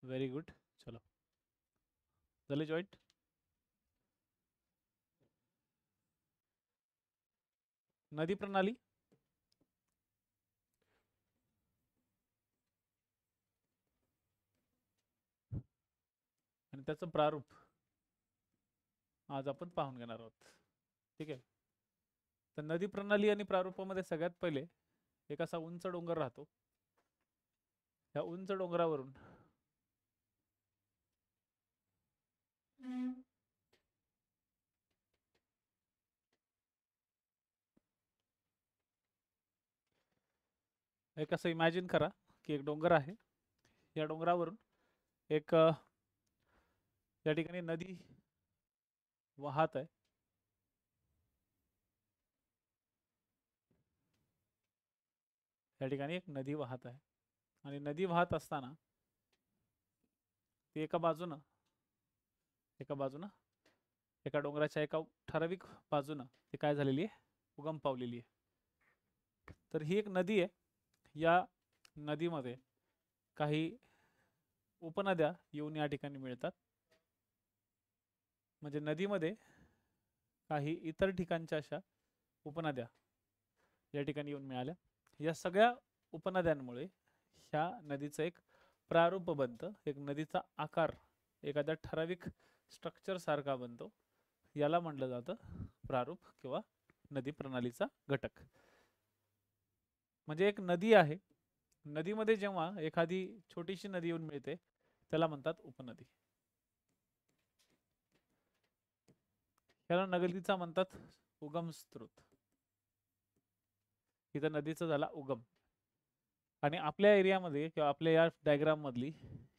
Very good. चलो झाले joint. नदी प्रणाली आणि त्याचं प्रारूप आज आपण पाहून घेणार आहोत. ठीक आहे. तर नदी प्रणाली आणि प्रारूपामध्ये सगळ्यात पहिले एक असा उंच डोंगर राहतो. या उंच डोंगरावरून एक असं इमॅजिन करा की एक डोंगर आहे. या डोंगरावरून एक या ठिकाणी नदी वाहत आहे. या ठिकाणी एक नदी वाहत आहे आणि नदी वाहत असताना ती एका बाजूनं एका डोंगराच्या एका ठराविक बाजूनं ती काय झालेली आहे, उगम पावलेली आहे. तर ही एक नदी आहे. या नदीमध्ये काही उपनद्या येऊन या ठिकाणी मिळतात. म्हणजे नदीमध्ये काही इतर ठिकाणच्या अशा उपनद्या या ठिकाणी येऊन मिळाल्या. या सगळ्या उपनद्यांमुळे ह्या नदीचं एक प्रारूप बनतं. एक नदीचा आकार एखाद्या ठराविक स्ट्रक्चर सारखा बनतो. याला म्हटलं जातं प्रारूप किंवा नदी प्रणालीचा घटक. म्हणजे एक नदी आहे. नदीमध्ये जेव्हा एखादी छोटीशी नदी येऊन मिळते त्याला म्हणतात उपनदी. याला नदीचा म्हणतात उगम स्रोत. इथं नदीचा झाला उगम. आणि आपल्या एरियामध्ये किंवा आपल्या या डायग्राम मधली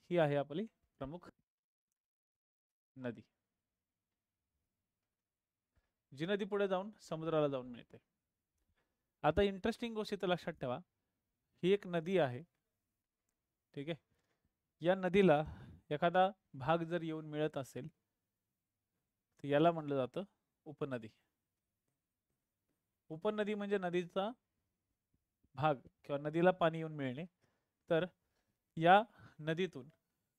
ही आहे आपली प्रमुख नदी. जी नदी पुढे जाऊन समुद्राला जाऊन मिळते. आता इंटरेस्टिंग गोष्ट इथं लक्षात ठेवा. ही एक नदी आहे. ठीक आहे. या नदीला एखादा भाग जर येऊन मिळत असेल तर याला म्हटलं जातं उपनदी. उपनदी म्हणजे नदीचा भाग किंवा नदीला पाणी येऊन मिळणे. तर या नदीतून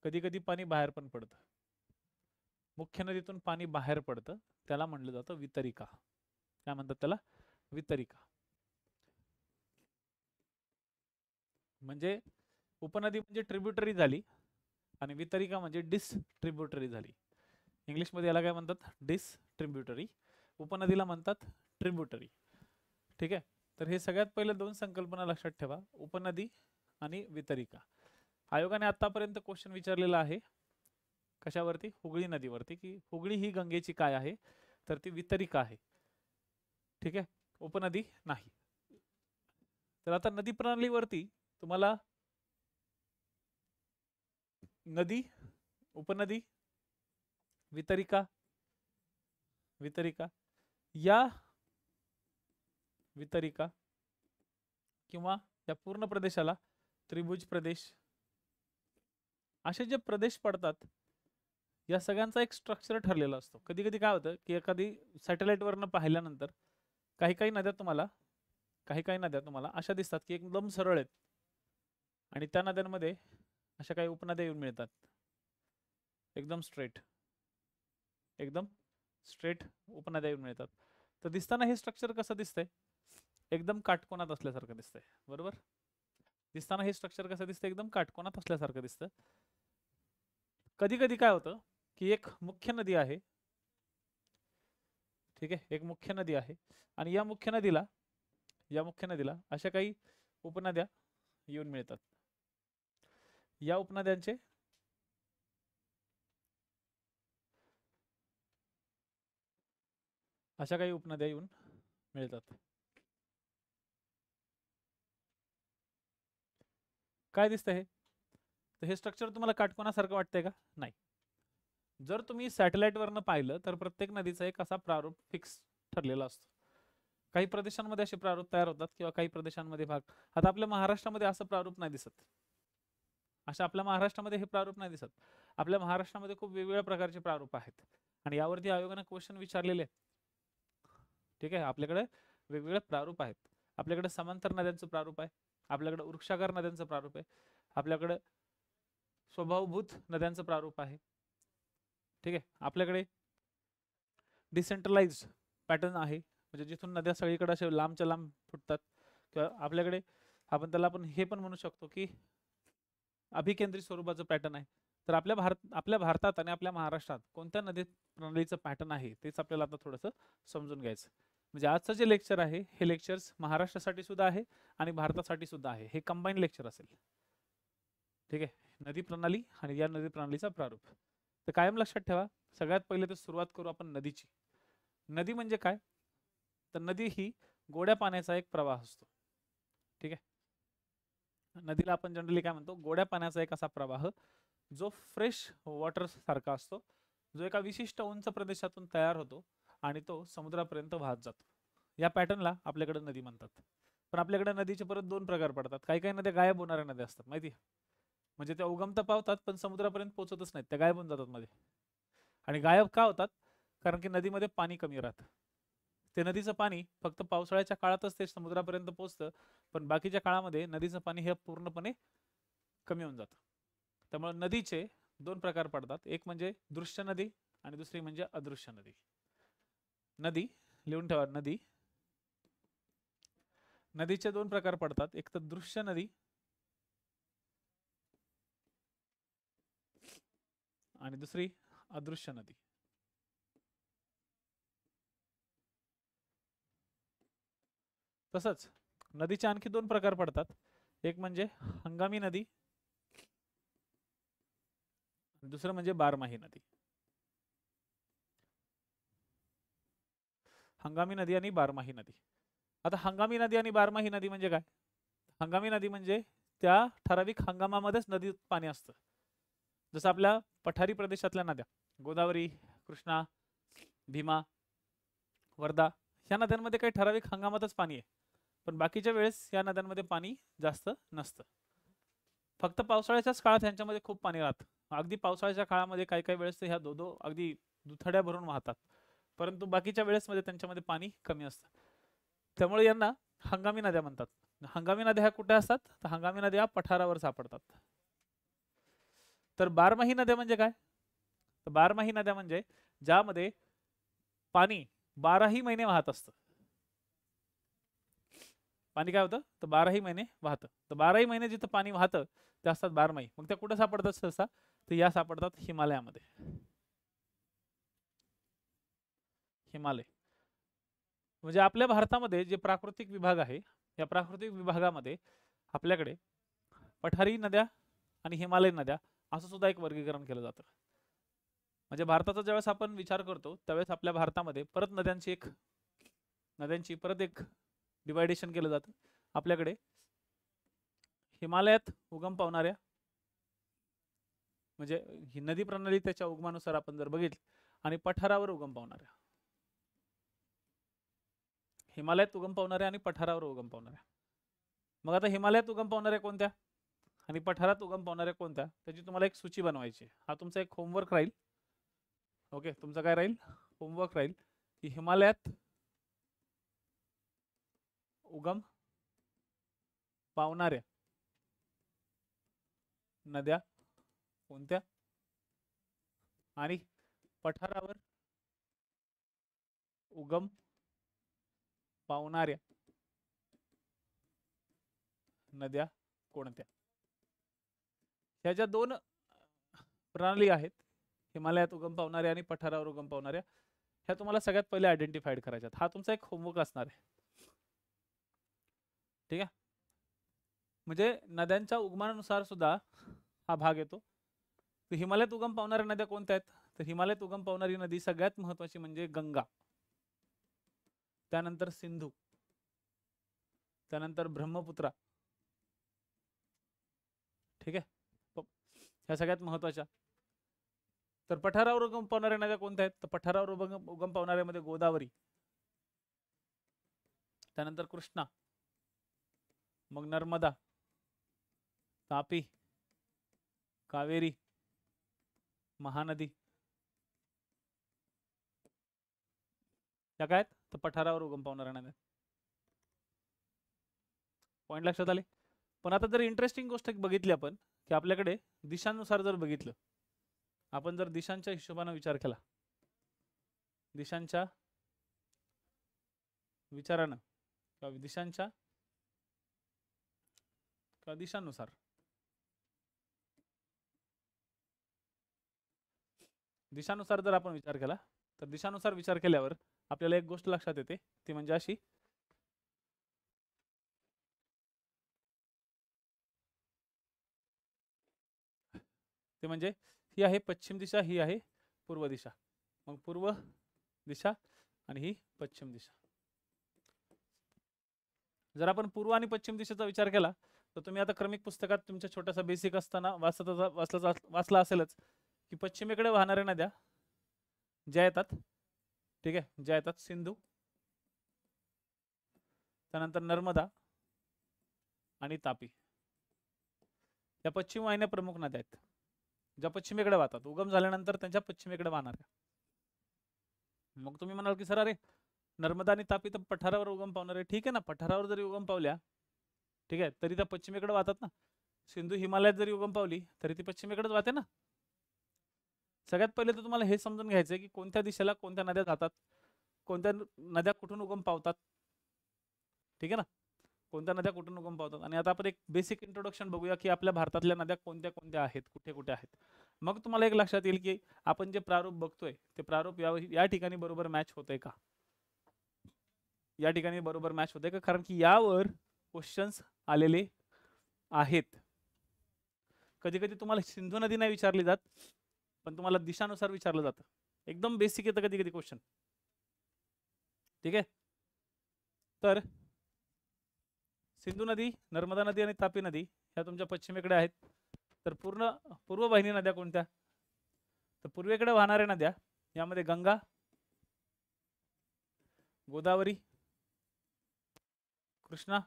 कधी कधी पाणी बाहेर पण पडतं. मुख्य नदीतून पाणी बाहेर पडतं त्याला म्हटलं जातं वितरिका. काय म्हणतात त्याला? वितरिका. म्हणजे उपनदी म्हणजे ट्रिब्युटरी झाली आणि वितरिका म्हणजे डिस्ट्रिब्युटरी झाली. इंग्लिशमध्ये याला काय म्हणतात? डिस्ट्रिब्युटरी. उपनदीला म्हणतात ट्रिब्युटरी. ठीक आहे. तर हे सगळ्यात पहिले दोन संकल्पना लक्षात ठेवा, उपनदी आणि वितरिका. आयोगाने आतापर्यंत क्वेश्चन विचारलेला आहे कशावरती? हुगळी नदीवरती, की हुगळी ही गंगेची काय आहे? तर ती वितरिका आहे. ठीक आहे. उपनदी नाही. तर आता नदी प्रणालीवरती तुम्हाला नदी, उपनदी, वितरिका, वितरिका या वितरिका किंवा या पूर्ण प्रदेशाला त्रिभुज प्रदेश असे जे प्रदेश पडतात या सगळ्यांचा एक स्ट्रक्चर ठरलेला असतो. कधी कधी काय होतं की एखादी सॅटेलाइटवरनं पाहिल्यानंतर काही काही नद्या तुम्हाला अशा दिसतात की एकदम सरळ आहेत आणि त्या नद्यांमध्ये अशा काही उपनद्या येऊन मिळतात एकदम स्ट्रेट उपनद्या येऊन मिळतात. तर दिसताना हे स्ट्रक्चर कसं दिसतंय? एकदम काटकोनात असल्यासारखं दिसतंय. बरोबर. दिसताना हे स्ट्रक्चर कसं दिसतंय? एकदम काटकोनात असल्यासारखं दिसतं. कधी कधी काय होतं की एक मुख्य नदी आहे. ठीक आहे. एक मुख्य नदी आहे आणि या मुख्य नदीला अशा काही उपनद्या येऊन मिळतात. या उपनद्यांचे अशा काही उपनद्या येऊन मिळतात. काय दिसतं हे? तर हे स्ट्रक्चर तुम्हाला काटकोनासारखं वाटतंय का? नाही. जर तुम्ही सॅटेलाइटवरनं पाहिलं तर प्रत्येक नदीचा एक असा प्रारूप फिक्स ठरलेला असतो. काही प्रदेशांमध्ये असे प्रारूप तयार होतात किंवा काही प्रदेशांमध्ये भाग. आता आपल्या महाराष्ट्रामध्ये असं प्रारूप नाही दिसत. आपल्या महाराष्ट्रामध्ये हे प्रारूप नाही दिसत. आपल्या महाराष्ट्रामध्ये खूप वेगवेगळ्या प्रकारचे प्रारूप आहेत आणि यावरती आयोगाने क्वेश्चन विचारलेले. ठीक आहे. आपल्याकडे वेगवेगळे प्रारूप आहेत. आपल्याकडे समांतर नद्यांचं प्रारूप आहे, आपल्याकडे वृक्षाकार नद्यांचं प्रारूप आहे, आपल्याकडे स्वभावभूत नद्यांचं प्रारूप आहे. ठीक आहे. आपल्याकडे डिसेंट्रलाइज्ड पॅटर्न आहे, म्हणजे जिथून नद्या सगळीकडे असे लांबच्या लांब फुटतात, किंवा आपल्याकडे आपण त्याला आपण हे पण म्हणू शकतो की अभिकेंद्रित स्वरूपाचं पॅटर्न आहे. तर आपल्या भारतात आणि आपल्या महाराष्ट्रात कोणत्या नदी प्रणालीचं पॅटर्न आहे तेच आपल्याला आता थोडंसं समजून घ्यायचं. म्हणजे आजचं जे लेक्चर आहे हे लेक्चर्स महाराष्ट्रासाठी सुद्धा आहे आणि भारतासाठी सुद्धा आहे. हे कंबाईन लेक्चर असेल. ठीक आहे. नदी प्रणाली आणि या नदी प्रणालीचा प्रारूप. तर कायम लक्षात ठेवा, सगळ्यात पहिले तर सुरुवात करू आपण नदीची. नदी म्हणजे काय? तर नदी ही गोड्या पाण्याचा एक प्रवाह असतो. ठीक आहे. नदीला आपण जनरली काय म्हणतो? गोड्या पाण्याचा एक असा प्रवाह जो फ्रेश वॉटर सारखा असतो, जो एका विशिष्ट उंच प्रदेशातून तयार होतो आणि तो समुद्रापर्यंत वाहत जातो. या पॅटर्नला आपल्याकडे नदी म्हणतात. पण आपल्याकडे नदीचे परत दोन प्रकार पडतात. काही काही नद्या गायब होणाऱ्या नद्या असतात, माहिती आहे? म्हणजे त्या उगम तर पावतात पण समुद्रापर्यंत पोहोचतच नाहीत, त्या गायब होऊन जातात मध्ये. आणि गायब का होतात? कारण की नदीमध्ये पाणी कमी राहतं. ते नदीचं पाणी फक्त पावसाळ्याच्या काळातच ते समुद्रापर्यंत पोहोचतं, पण बाकीच्या काळामध्ये नदीचं पाणी हे पूर्णपणे कमी होऊन जातं. त्यामुळे नदीचे दोन प्रकार पडतात, एक म्हणजे दृश्य नदी आणि दुसरी म्हणजे अदृश्य नदी. नदी लिहून ठेवा. नदीचे दोन प्रकार पडतात, एक तर दृश्य नदी आणि दुसरी अदृश्य नदी. तसंच नदीचे आणखी दोन प्रकार पडतात, एक म्हणजे हंगामी नदी, दुसरं म्हणजे बारमाही नदी. हंगामी नदी आणि बारमाही नदी. आता हंगामी नदी आणि बारमाही नदी म्हणजे काय? हंगामी नदी म्हणजे त्या ठराविक हंगामामध्येच नदीत पाणी असतं. जसं आपल्या पठारी प्रदेशातल्या नद्या गोदावरी, कृष्णा, भीमा, वर्धा, ह्या नद्यांमध्ये काही ठराविक हंगामातच पाणी आहे, पण बाकीच्या वेळेस या नद्यांमध्ये पाणी जास्त नसतं. फक्त पावसाळ्याच्याच काळात ह्यांच्यामध्ये खूप पाणी राहतं. अगदी पावसाळ्याच्या काळामध्ये काही काही वेळेस ह्या दो अगदी दुथड्या भरून वाहतात, परंतु बाकीच्या वेळेस मध्ये त्यांच्यामध्ये पाणी कमी असतं. त्यामुळे यांना हंगामी नद्या म्हणतात. हंगामी नद्या ह्या कुठे असतात? तर हंगामी नद्या पठारावर सापडतात. तर बारमाही नद्या म्हणजे काय? तर बारमाही नद्या म्हणजे ज्यामध्ये पाणी 12ही महिने वाहत असतं. पाणी काय होतं? तर 12ही महिने वाहतं. तर 12ही महिने जिथं पाणी वाहतं ते असतात बारमाही. मग त्या कुठं सापडतात सहसा? तर या सापडतात हिमालयामध्ये. हिमालय म्हणजे आपल्या भारतामध्ये जे प्राकृतिक विभाग आहे, या प्राकृतिक विभागामध्ये आपल्याकडे पठारी नद्या आणि हिमालय नद्या असं सुद्धा एक वर्गीकरण केलं जातं. म्हणजे भारताचा ज्यावेळेस आपण विचार करतो त्यावेळेस आपल्या भारतामध्ये परत नद्यांची परत एक डिवायडेशन केलं जातं. आपल्याकडे हिमालयात उगम पावणाऱ्या, म्हणजे ही नदी प्रणाली त्याच्या उगमानुसार आपण जर बघितली, आणि पठारावर उगम पावणाऱ्या. हिमालयात उगम पावणाऱ्या आणि पठारावर उगम पावणाऱ्या. मग आता हिमालयात उगम पावणाऱ्या कोणत्या आणि पठारात उगम पावणाऱ्या कोणत्या, त्याची तुम्हाला एक सूची बनवायची. हा तुमचा एक होमवर्क राहील. ओके, तुमचा काय राहील? होमवर्क राहील की हिमालयात उगम पावणाऱ्या नद्या कोणत्या आणि पठारावर उगम पावणाऱ्या नद्या कोणत्या. ह्या ज्या दोन प्रणाली आहेत, हिमालयात उगम पावणाऱ्या आणि पठारावर उगम पावणाऱ्या, ह्या तुम्हाला सगळ्यात पहिले आयडेंटिफाईड करायच्यात. हा तुमचा एक होमवर्क असणार आहे. ठीक आहे. म्हणजे नद्यांच्या उगमानुसार सुद्धा हा भाग येतो. तर हिमालयात उगम पावणाऱ्या नद्या कोणत्या आहेत? तर हिमालयात उगम पावणारी नदी सगळ्यात महत्वाची म्हणजे गंगा, त्यानंतर सिंधू, त्यानंतर ब्रह्मपुत्रा. ठीक आहे. ह्या सगळ्यात महत्वाच्या. तर पठारावर उगम पावणाऱ्या नद्या कोणत्या आहेत? तर पठारावर उगम पावणाऱ्यामध्ये गोदावरी, त्यानंतर कृष्णा, मग नर्मदा, तापी, कावेरी, महानदी. या काय आहेत? तर पठारावर उगम पावणाऱ्या नद्या. पॉईंट लक्षात आले? पण आता जर इंटरेस्टिंग गोष्ट बघितली आपण, की आपल्याकडे दिशांनुसार जर बघितलं, आपण जर दिशांच्या हिशोबाने विचार केला, दिशांच्या विचारानं किंवा दिशांच्या किंवा दिशांनुसार जर आपण विचार केला, तर दिशानुसार विचार केल्यावर आपल्याला एक गोष्ट लक्षात येते, ती म्हणजे अशी, ते म्हणजे ही आहे पश्चिम दिशा, ही आहे पूर्व दिशा. मग पूर्व दिशा आणि ही पश्चिम दिशा. जर आपण पूर्व आणि पश्चिम दिशेचा विचार केला, तर तुम्ही आता क्रमिक पुस्तकात तुमच्या छोटासा बेसिक असताना वाचला असेलच की पश्चिमेकडे वाहणाऱ्या नद्या ज्या येतात, ठीक आहे, ज्या येतात सिंधू, त्यानंतर नर्मदा आणि तापी, या पश्चिम वाहिन्या प्रमुख नद्या आहेत ज्या पश्चिमेकडे वाहतात, उगम झाल्यानंतर त्यांच्या पश्चिमेकडे वाहणाऱ्या. मग तुम्ही म्हणाल की सर अरे नर्मदा आणि तापी तर पठारावर उगम पावणार आहे. ठीक आहे ना, पठारावर जरी उगम पावल्या, ठीक आहे, तरी त्या पश्चिमेकडे वाहतात ना. सिंधू हिमालयात जरी उगम पावली तरी ती पश्चिमेकडेच वाहते ना. सगळ्यात पहिले तर तुम्हाला हे समजून घ्यायचं की कोणत्या दिशेला कोणत्या नद्या जातात, कोणत्या नद्या कुठून उगम पावतात, ठीक आहे ना, कोणत्या नद्या कुठून उगम पावतात. आणि आता आपण एक बेसिक इंट्रोडक्शन बघूया की आपल्या भारतातल्या नद्या कोणत्या कोणत्या आहेत, कुठे कुठे आहेत. मग तुम्हाला एक लक्षात येईल की आपण जे प्रारूप बघतोय ते प्रारूप या ठिकाणी बरोबर मॅच होतंय का, या ठिकाणी बरोबर मॅच होतंय का, कारण की यावर क्वेश्चन्स आलेले आहेत. कधी कधी तुम्हाला सिंधू नदी नाही विचारली जात, पण तुम्हाला दिशानुसार विचारलं जातं. एकदम बेसिक येतं कधी कधी क्वेश्चन, ठीक आहे. तर सिंधू नदी, नर्मदा नदी आणि तापी नदी ह्या तुमच्या पश्चिमेकडे आहेत. तर पूर्व वाहिनी नद्या कोणत्या, तर पूर्वेकडे वाहणाऱ्या नद्या यामध्ये गंगा, गोदावरी, कृष्णा,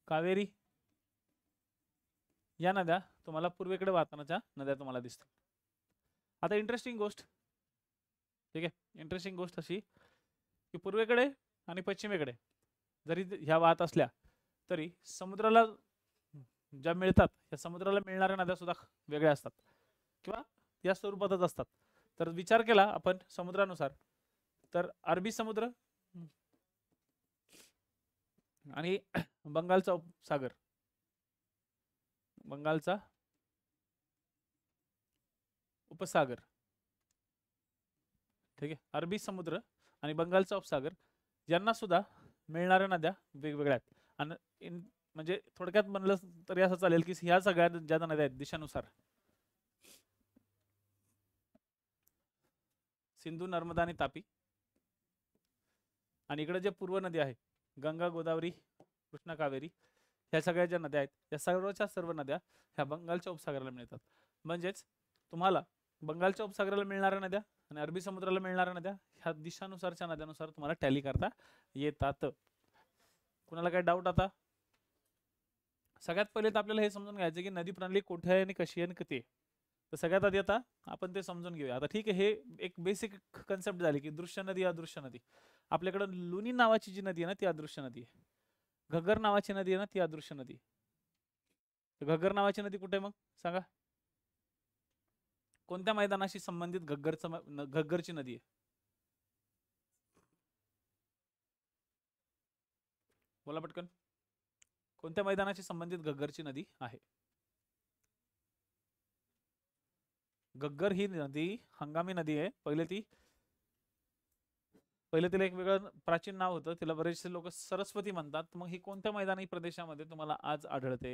कावेरी या नद्या तुम्हाला पूर्वेकडे वाहतानाच्या नद्या तुम्हाला दिसतात. आता इंटरेस्टिंग गोष्ट, ठीक आहे, इंटरेस्टिंग गोष्ट अशी की पूर्वेकडे आणि पश्चिमेकडे जरी ह्या वाहत असल्या तरी समुद्राला ज्या मिळतात त्या समुद्राला मिळणाऱ्या नद्या सुद्धा वेगळ्या असतात किंवा या स्वरूपातच असतात. तर विचार केला आपण समुद्रानुसार, तर अरबी समुद्र आणि बंगालचा सागर, बंगालचा उपसागर, ठीक आहे, अरबी समुद्र आणि बंगालचा उपसागर यांना सुद्धा मिळणाऱ्या नद्या वेगवेगळ्या आहेत. आणि म्हणजे थोडक्यात म्हणलं तरी असं चालेल की ह्या सगळ्या ज्या नद्या आहेत दिशानुसार सिंधू, नर्मदा आणि तापी, आणि इकडे जे पूर्व नदी आहे गंगा, गोदावरी, कृष्णा, कावेरी, ह्या सगळ्या ज्या नद्या आहेत या सर्वच्या सर्व नद्या ह्या बंगालच्या उपसागराला मिळतात. म्हणजेच तुम्हाला बंगालच्या उपसागराला मिळणाऱ्या नद्या आणि अरबी समुद्राला मिळणाऱ्या नद्या ह्या दिशानुसारच्या नद्यानुसार तुम्हाला टॅली करता येतात. कुणाला काय डाऊट? आता सगळ्यात पहिले तर आपल्याला हे समजून घ्यायचं की नदी प्रणाली कुठे आहे आणि कशी आहे आणि किती आहे. तर सगळ्यात आधी आता आपण ते समजून घेऊया. आता ठीक आहे, हे एक बेसिक कन्सेप्ट झाली की दृश्य नदी, अदृश्य नदी. आपल्याकडे लुनी नावाची जी नदी आहे ना ती अदृश्य नदी आहे. घग्गर नावाची नदी आहे ना ती अदृश्य नदी. घग्गर नावाची नदी कुठे मग सांगा, कोणत्या मैदानाशी संबंधित घग्गरची नदी आहे? बोला पटकन, कोणत्या मैदानाशी संबंधित घग्गरची नदी आहे? घग्गर ही नदी हंगामी नदी आहे. पहिले तिला एक वेगळं प्राचीन नाव होतं, तिला बरेचसे लोक सरस्वती म्हणतात. मग ही कोणत्या मैदानी प्रदेशामध्ये तुम्हाला आज आढळते?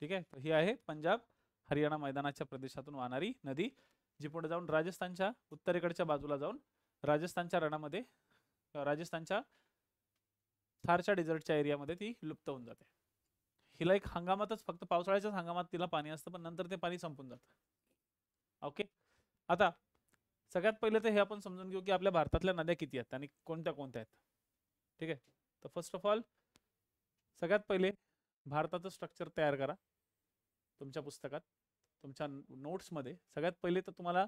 ठीक आहे, ही आहे पंजाब हरियाणा मैदानाच्या प्रदेशातून वाहणारी नदी, जी पुढे जाऊन राजस्थानच्या उत्तरेकडच्या बाजूला जाऊन राजस्थानच्या रणामध्ये, राजस्थानच्या थारच्या डेझर्टच्या एरियामध्ये ती लुप्त होऊन जाते. हिला एक हंगामातच, फक्त पावसाळ्याच्याच हंगामात तिला पाणी असतं, पण नंतर ते पाणी संपून जातं. ओके, आता सगळ्यात पहिले तर हे आपण समजून घेऊ की आपल्या भारतातल्या नद्या किती आहेत आणि कोणत्या कोणत्या आहेत. ठीक आहे, तर फर्स्ट ऑफ ऑल सगळ्यात पहिले भारताचं स्ट्रक्चर तयार करा तुमच्या पुस्तकात, तुमच्या नोट्समध्ये. सगळ्यात पहिले तर तुम्हाला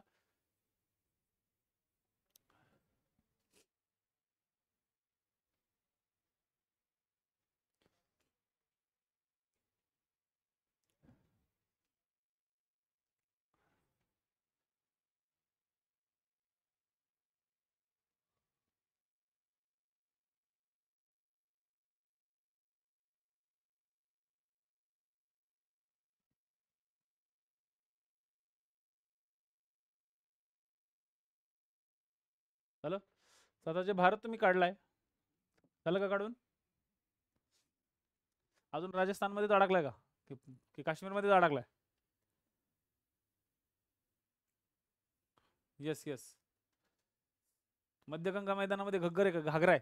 झालं. आता जे भारत तुम्ही काढलाय, झालं का काढून? अजून राजस्थानमध्येच अडकलाय का की काश्मीरमध्येच अडकलाय? Yes yes. मध्यगंगा मैदानामध्ये घग्गर आहे का घागरा आहे?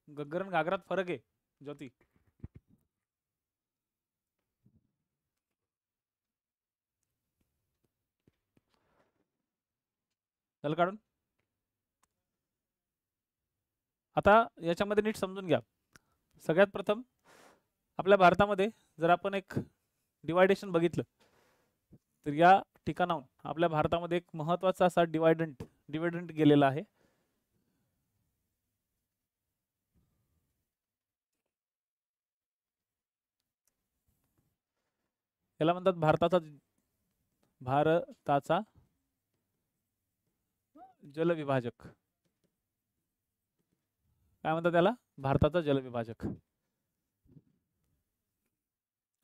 घग्गर आणि घागरात फरक आहे ज्योती. झालं काढून? आता याच्यामध्ये नीट समजून घ्या. सगळ्यात प्रथम आपल्या भारतामध्ये जर आपण एक डिवायडेशन बघितलं तर या ठिकाणाहून आपल्या भारतामध्ये एक महत्त्वाचा असा डिवायडंट गेलेला आहे. याला म्हणतात भारताचा जलविभाजक. काय म्हणतात त्याला? भारताचा जलविभाजक.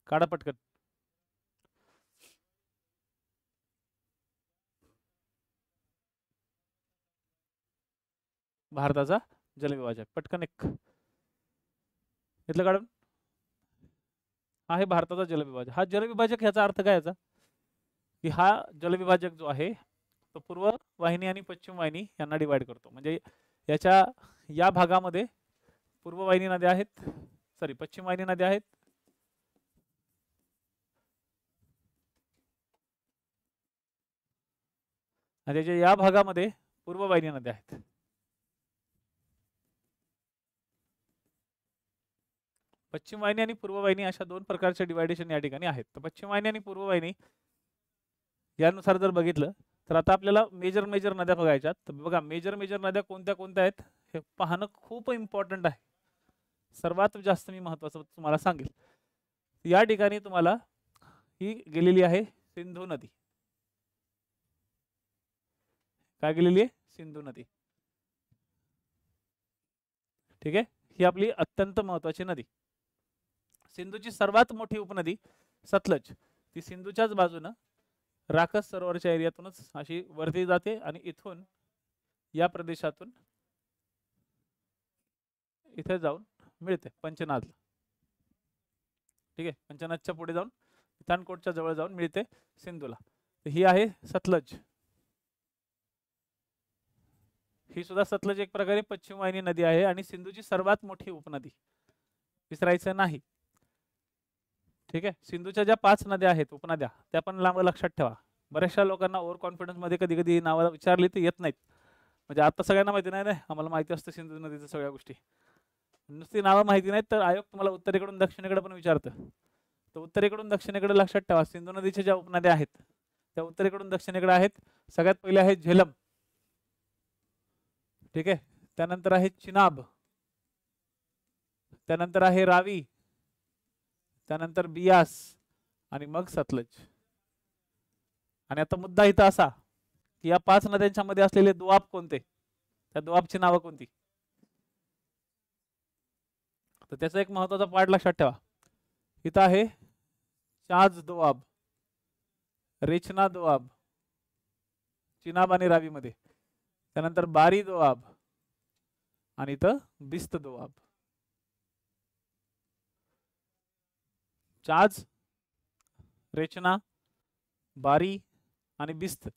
काढा पटकन. भारताचा जलविभाजक पटकन एक घेतलं काढून. आहे भारताचा जलविभाजक. हा जलविभाजक ह्याचा अर्थ काय याचा? की हा जलविभाजक जो आहे तो पूर्व वाहिनी आणि पश्चिम वाहिनी यांना डिवाइड करतो. म्हणजे याच्या या भागामध्ये पूर्व वाहिनी नद्या आहेत, पश्चिम वाहिनी नद्या आहेत, आणि त्याच्या या भागामध्ये पूर्व वाहिनी नद्या आहेत. पश्चिम वाहिनी आणि पूर्व वाहिनी अशा दोन प्रकारचे डिवायडेशन या ठिकाणी आहेत. तर पश्चिम वाहिनी आणि पूर्व वाहिनी यानुसार जर बघितलं तर आता आपल्याला मेजर नद्या बघायच्यात. तर बघा मेजर नद्या कोणत्या कोणत्या आहेत हे पाहणं खूप इम्पॉर्टंट आहे. सर्वात जास्त मी महत्त्वाचं तुम्हाला सांगेल. या ठिकाणी तुम्हाला ही गेलेली आहे सिंधू नदी. काय गेलेली आहे? सिंधू नदी. ठीक आहे. ही आपली अत्यंत महत्त्वाची नदी. सिंधूची सर्वात मोठी उपनदी सतलज ती सिंधूच्याच बाजूनं राकस सरोवरच्या एरियातूनच अशी वरती जाते आणि इथून या प्रदेशातून इथे जाऊन मिळते पंचनादला. ठीक आहे. पंचनादच्या पुढे जाऊन पिठानकोटच्या जवळ जाऊन मिळते सिंधूला. ही आहे सतलज. ही सुद्धा सतलज एक प्रकारे पश्चिम वाहिनी नदी आहे आणि सिंधूची सर्वात मोठी उपनदी, विसरायचं नाही. ठीक आहे. सिंधूच्या ज्या 5 नद्या आहेत उपनद्या त्या पण नावं लक्षात ठेवा. बऱ्याचशा लोकांना ओव्हर कॉन्फिडन्स मध्ये कधी कधी नावं विचारली तर येत नाहीत. म्हणजे आता सगळ्यांना माहिती नाही ना, आम्हाला माहिती असतं सिंधू नदीच्या सगळ्या गोष्टी. नुसती नावं माहिती नाहीत तर आयोग तुम्हाला उत्तरेकडून दक्षिणेकडे पण विचारतं. तर उत्तरेकडून दक्षिणेकडे लक्षात ठेवा सिंधू नदीच्या ज्या उपनद्या आहेत त्या उत्तरेकडून दक्षिणेकडे आहेत. सगळ्यात पहिले आहे झेलम. ठीक आहे. त्यानंतर आहे चिनाब, त्यानंतर आहे रावी, त्यानंतर बियास आणि मग सतलज. आणि आता मुद्दा इथं असा की या 5 नद्यांच्या मध्ये असलेले दुआब कोणते, त्या दुआबची नावं कोणती? तर त्याचा एक महत्त्वाचा पार्ट लक्षात ठेवा. इथं आहे चाज दोआब, रेचना दोआब चिनाब आणि रावी मध्ये, त्यानंतर बारी दोआब आणि इथं बिस्त दोआब. चाज, रेचना, बारी आणि बिस्त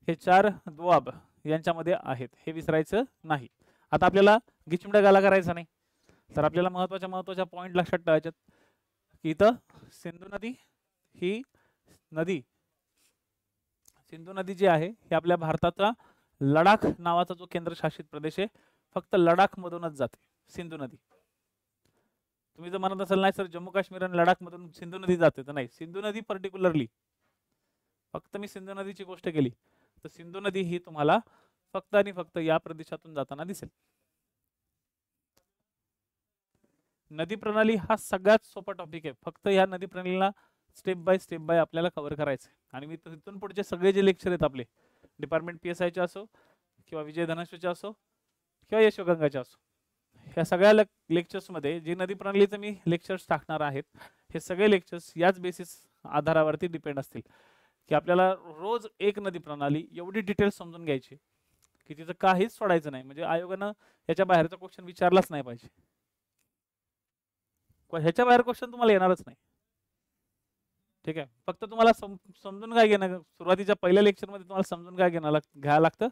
हे 4 दोआब यांच्यामध्ये आहेत, हे विसरायचं नाही. आता आपल्याला गिचमिडा गाला करायचा नाही तर आपल्याला महत्त्वाच्या पॉइंट लक्षात ठेवायचे की इथं सिंधू नदी ही नदी, सिंधू नदी जी आहे ही आपल्या भारताचा लडाख नावाचा जो केंद्रशासित प्रदेश आहे फक्त लडाख मधूनच जाते सिंधू नदी. तुम्ही जर म्हणत असाल नाही सर जम्मू काश्मीर आणि लडाख मधून सिंधू नदी जाते, तर नाही, सिंधू नदी पर्टिक्युलरली फक्त मी सिंधू नदीची गोष्ट केली तर सिंधू नदी ही तुम्हाला फक्त आणि फक्त या प्रदेशातून जाताना दिसेल. नदी प्रणाली हा सगळ्यात सोपा टॉपिक आहे. फक्त या नदी प्रणालीला स्टेप बाय आपल्याला कव्हर करायचं. आणि मी तिथून पुढचे सगळे जे लेक्चर आहेत आपले डिपार्टमेंट PSIचे असो किंवा विजय धनश्रीचे असो किंवा यशोगंगाचे असो, ह्या सगळ्या लेक्चर्समध्ये जे नदी प्रणालीचे मी लेक्चर्स टाकणार आहेत हे सगळे लेक्चर्स याच बेसिस आधारावरती डिपेंड असतील की आपल्याला रोज एक नदी प्रणाली एवढी डिटेल्स समजून घ्यायची की तिचं काहीच सोडायचं नाही, म्हणजे आयोगानं याच्या बाहेरचा क्वेश्चन विचारलाच नाही पाहिजे. ह्याच्या बाहेर क्वेश्चन तुम्हाला येणारच नाही. ठीक आहे, फक्त तुम्हाला समजून काय घेणं, सुरुवातीच्या पहिल्या लेक्चरमध्ये तुम्हाला समजून काय घ्यायला लागतं.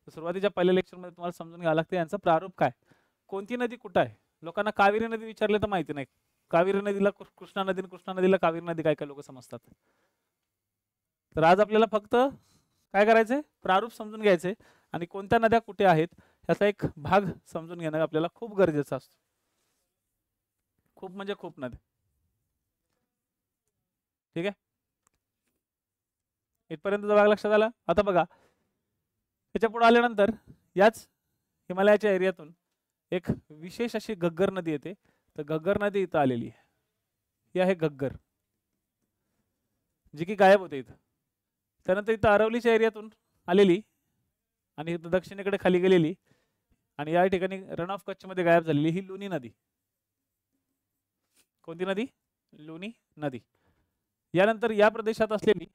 सुरुवातीच्या पहिल्या लेक्चरमध्ये तुम्हाला समजून घ्यावं लागतं यांचं प्रारूप काय, कोणती नदी कुठं आहे. लोकांना कावेरी नदी विचारले तर माहिती नाही, कावेरी नदीला कृष्णा नदी, कृष्णा नदीला कावेरी नदी, काय काय लोक समजतात. तर आज आपल्याला फक्त काय करायचंय, प्रारूप समजून घ्यायचंय आणि कोणत्या नद्या कुठे आहेत याचा एक भाग समजून घेणं आपल्याला खूप गरजेचं असतं. खूप म्हणजे खूप नद्या. ठीक आहे, इथपर्यंतचा भाग लक्षात आला. आता बघा त्याच्या पुढे आल्यानंतर याच हिमालयाच्या एरियातून एक विशेष अशी घग्गर नदी येते. तर घग्गर नदी इथं आलेली आहे, ही आहे घग्गर, जी की गायब होते इथं. त्यानंतर इथं अरवलीच्या एरियातून आलेली आणि इथं दक्षिणेकडे खाली गेलेली आणि या ठिकाणी रण ऑफ कच्छमध्ये गायब झालेली ही लुनी नदी. कोणती नदी, लुनी नदी. यानंतर या प्रदेशात असलेली,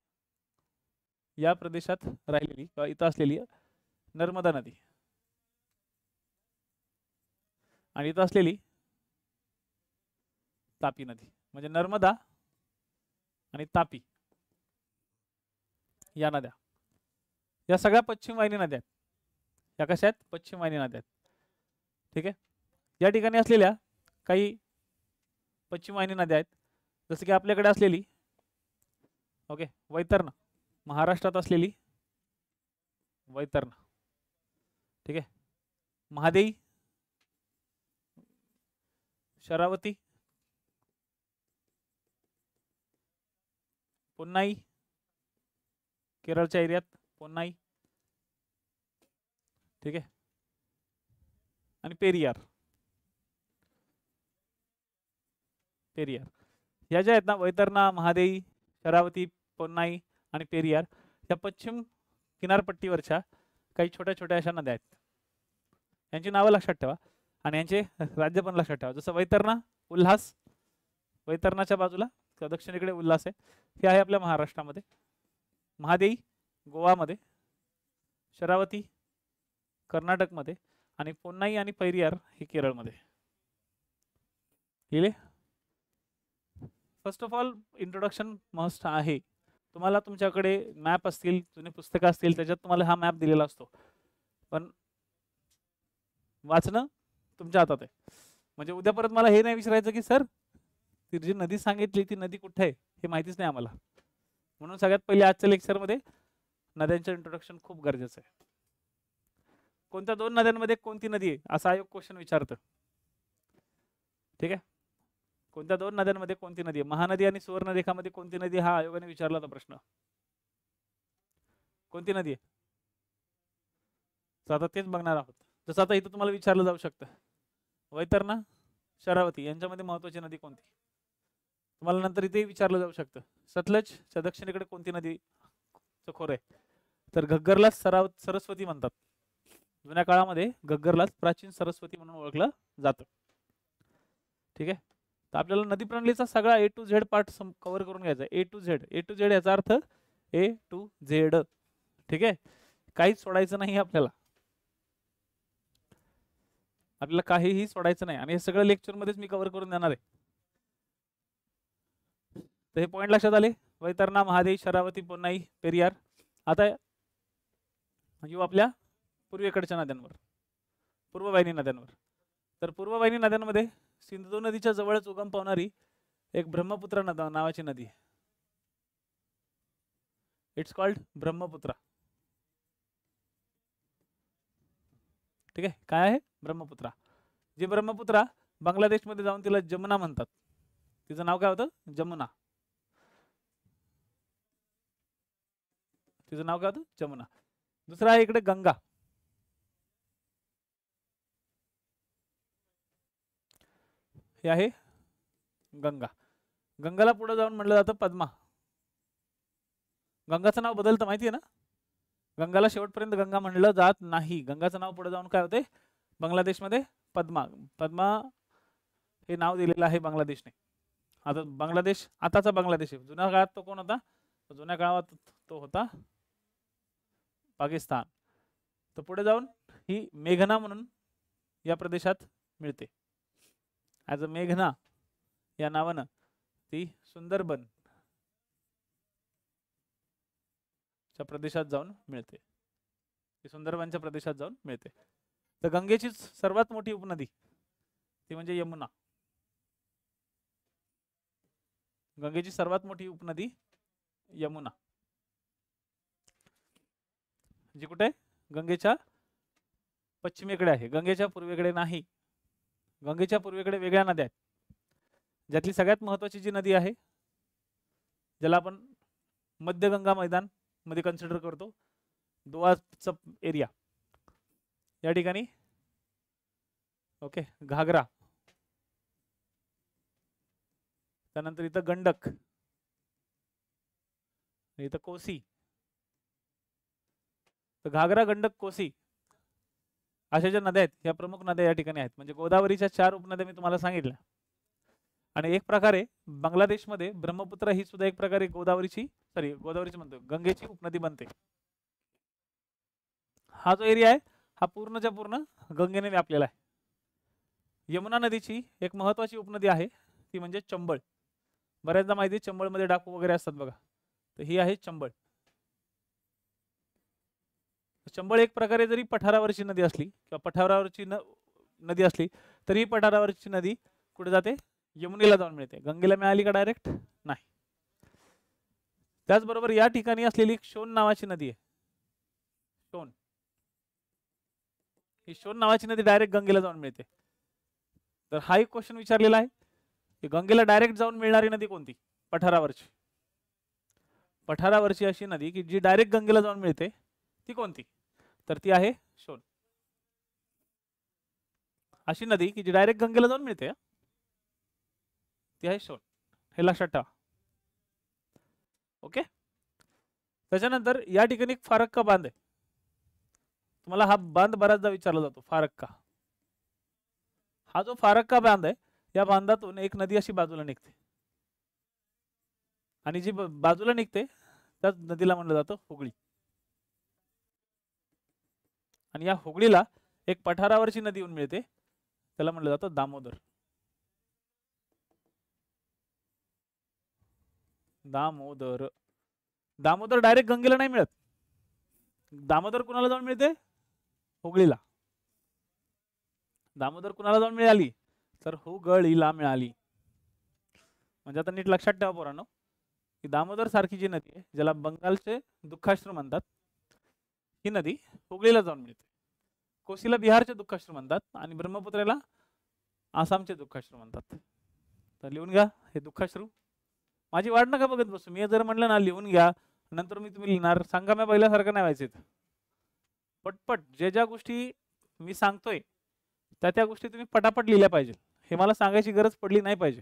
या प्रदेशात राहिलेली किंवा इथं असलेली नर्मदा नदी आणि इथं असलेली तापी नदी. म्हणजे नर्मदा आणि तापी या नद्या, या सगळ्या पश्चिम वाहिनी नद्या आहेत. या कशा आहेत, पश्चिम वाहिनी नद्या आहेत. ठीक आहे, या ठिकाणी असलेल्या काही पश्चिम वाहिनी नद्या आहेत, जसं की आपल्याकडे असलेली ओके वैतरणा, महाराष्ट्रात असलेली वैतरणा. ठीक आहे, महादेई, शरावती, पोन्नाई, केरळच्या एरियात पोन्नाई. ठीक आहे, आणि पेरियार. पेरियार या ज्या आहेत ना, वैतरणा, महादेई, शरावती, पोन्नाई आणि पेरियार, या पश्चिम किनारपट्टीवरच्या काही छोट्या छोट्या अशा नद्या आहेत. यांची नावं लक्षात ठेवा आणि यांचे राज्य पण लक्षात ठेवा. जसं वैतरणा, उल्हास, वैतरणाच्या बाजूला किंवा दक्षिणेकडे उल्हास आहे, हे आहे आपल्या महाराष्ट्रामध्ये. महादेई गोवामध्ये, शरावती कर्नाटकमध्ये आणि पोन्नाई आणि पैरियार हे केरळमध्ये. केले. First of all introduction must आहे. तुम्हाला तुमच्याकडे मॅप असतील, जुने पुस्तकं असतील, त्याच्यात तुम्हाला हा मॅप दिलेला असतो, पण वाचणं तुमच्या हातात आहे. म्हणजे उद्या परत मला हे नाही विचारायचं की सर ती जी नदी सांगितली ती नदी कुठे आहे हे माहितीच नाही आम्हाला. म्हणून सगळ्यात पहिले आजच्या लेक्चरमध्ये नद्यांचं इंट्रोडक्शन खूप गरजेचं आहे. कोणत्या दोन नद्यांमध्ये कोणती नदी आहे असा आयोग क्वेश्चन विचारतं. ठीक आहे, कोणत्या दोन नद्यांमध्ये कोणती नदी आहे, महानदी आणि सुवर्णरेखामध्ये कोणती नदी, हा आयोगाने विचारला होता प्रश्न. कोणती नदी आहे, तर आता तेच बघणार आहोत. जसं आता इथं तुम्हाला विचारलं जाऊ शकतं वैतरणा, शरावती यांच्यामध्ये महत्वाची नदी कोणती, तुम्हाला नंतर इथेही विचारलं जाऊ शकतं. सतलजच्या दक्षिणेकडे कोणती नदी खोर आहे, तर घग्गरला सरस्वती म्हणतात. जुन्या काळामध्ये घग्गरलाच प्राचीन सरस्वती म्हणून ओळखलं जातं. ठीक आहे, तर आपल्याला नदी प्रणालीचा सगळा A to Z part cover करून घ्यायचा. A to Z, A to Z याचा अर्थ A to Z. ठीक आहे, काहीच सोडायचं नाही आपल्याला, आपल्याला काहीही सोडायचं नाही आणि हे सगळं लेक्चर मध्येच मी कव्हर करून देणार आहे. तर हे पॉईंट लक्षात आले. वैतरणा, महादेई, शरावती, पोन्नाई, पेरियार. आता येऊ आपल्या पूर्वेकडच्या नद्यांवर, पूर्ववाहिनी नद्यांवर. तर पूर्ववाहिनी नद्यांमध्ये सिंधू नदीच्या जवळच उगम पावणारी एक ब्रह्मपुत्रा नावाची नदी आहे. It's called Brahmaputra. ठीक आहे, काय आहे ब्रह्मपुत्रा. जी ब्रह्मपुत्रा बांगलादेशमध्ये जाऊन तिला जमुना म्हणतात. तिचं नाव काय होतं, जमुना. तिचं नाव काय होतं, जमुना. दुसरा आहे इकडे गंगा. हे आहे गंगा. गंगाला पुढे जाऊन म्हटलं जातं पद्मा. गंगाचं नाव बदलतं माहिती आहे ना, गंगाला शेवटपर्यंत गंगा म्हणलं जात नाही. गंगाचं नाव पुढे जाऊन काय होते, बांगलादेशमध्ये पद्मा. पद्मा हे नाव दिलेलं आहे बांगलादेशने. आता बांगलादेश आताचा बांगलादेश आहे, जुन्या काळात तो कोण होता, जुन्या काळात तो होता पाकिस्तान. तर पुढे जाऊन ही मेघना म्हणून या प्रदेशात मिळते. ॲज अ मेघना या नावानं ती सुंदरबन च्या प्रदेशात जाऊन मिळते. ती सुंदरबनच्या प्रदेशात जाऊन मिळते. तर गंगेची सर्वात मोठी उपनदी ती म्हणजे यमुना. गंगेची सर्वात मोठी उपनदी यमुना, जी कुठे गंगेच्या पश्चिमेकडे आहे, गंगेच्या पूर्वेकडे नाही. गंगेच्या पूर्वेकडे वेगळ्या नद्या आहेत. ज्यातली सगळ्यात महत्त्वाची जी नदी आहे, ज्याला आपण मध्यगंगा मैदान मध्ये कन्सिडर करतो, दुआचा एरिया, या ठिकाणी ओके घागरा, त्यानंतर इथं गंडक, इथं कोसी. तर घागरा, गंडक, कोसी अशा ज्या नद्या आहेत या प्रमुख नद्या या ठिकाणी आहेत. म्हणजे गोदावरीच्या 4 उपनद्या मी तुम्हाला सांगितल्या. आणि एक प्रकारे बांगलादेशमध्ये ब्रह्मपुत्र ही सुद्धा एक प्रकारे गोदावरीची म्हणतो गंगेची उपनदी बनते. हा जो एरिया आहे हा पूर्णच्या पूर्ण गंगेने व्यापलेला आहे. यमुना नदीची एक महत्त्वाची उपनदी आहे ती म्हणजे चंबळ. बऱ्याचदा माहिती आहे चंबळमध्ये डाकू वगैरे असतात बघा, तर ही आहे चंबळ. चंबळ एक प्रकारे जरी पठारावरची नदी असली किंवा पठारावरची नदी असली तरी पठारावरची नदी कुठे जाते, यमुनेला जाऊन मिळते. गंगेला मिळाली का डायरेक्ट? नाही. त्याचबरोबर या ठिकाणी असलेली शोण नावाची नदी आहे, शोण, ही शोण नावाची नदी डायरेक्ट गंगेला जाऊन मिळते. तर हा एक क्वेश्चन विचारलेला आहे की गंगेला डायरेक्ट जाऊन मिळणारी नदी कोणती? पठारावरची. पठारावरची अशी नदी की जी डायरेक्ट गंगेला जाऊन मिळते ती कोणती? तर ती आहे शोण. अशी नदी की जी डायरेक्ट गंगेला जाऊन मिळते ती आहे शोण, हे लक्षात ठेवा. ओके. त्याच्यानंतर या ठिकाणी एक फारक्का बांध आहे. तुम्हाला हा बांध बराचदा विचारला जातो, फारक्का. हा जो फारक्का बांध आहे या बांधातून एक नदी अशी बाजूला निघते आणि जी बाजूला निघते त्याच नदीला म्हणलं जातं हुगळी. आणि या हुगळीला एक पठारावरची नदी येऊन मिळते, त्याला म्हणलं जातं दामोदर. दामोदर. दामोदर डायरेक्ट गंगेला नाही मिळत. दामोदर कुणाला जाऊन मिळते? हुगळीला. दामोदर कुणाला जाऊन मिळाली? तर हुगळीला मिळाली. म्हणजे आता नीट लक्षात ठेवा पोरांनो की दामोदर सारखी जी नदी आहे ज्याला बंगालचे दुःखाश्रू म्हणतात, ही नदी हुगळीला जाऊन मिळते. कोसीला बिहारचे दुःखाश्रू म्हणतात आणि ब्रह्मपुत्रेला आसामचे दुःखाश्रू म्हणतात. तर लिहून घ्या हे दुःखाश्रू. माझी वाट नका बघत बसू. मी जर म्हटलं ना लिहून घ्या नंतर मी तुम्ही लिहिणार, सांगा मी पहिल्यासारखं नाही व्हायचं. पटपट जे ज्या गोष्टी मी सांगतोय त्या गोष्टी तुम्ही पटापट लिहिल्या पाहिजे. हे मला सांगायची गरज पडली नाही पाहिजे.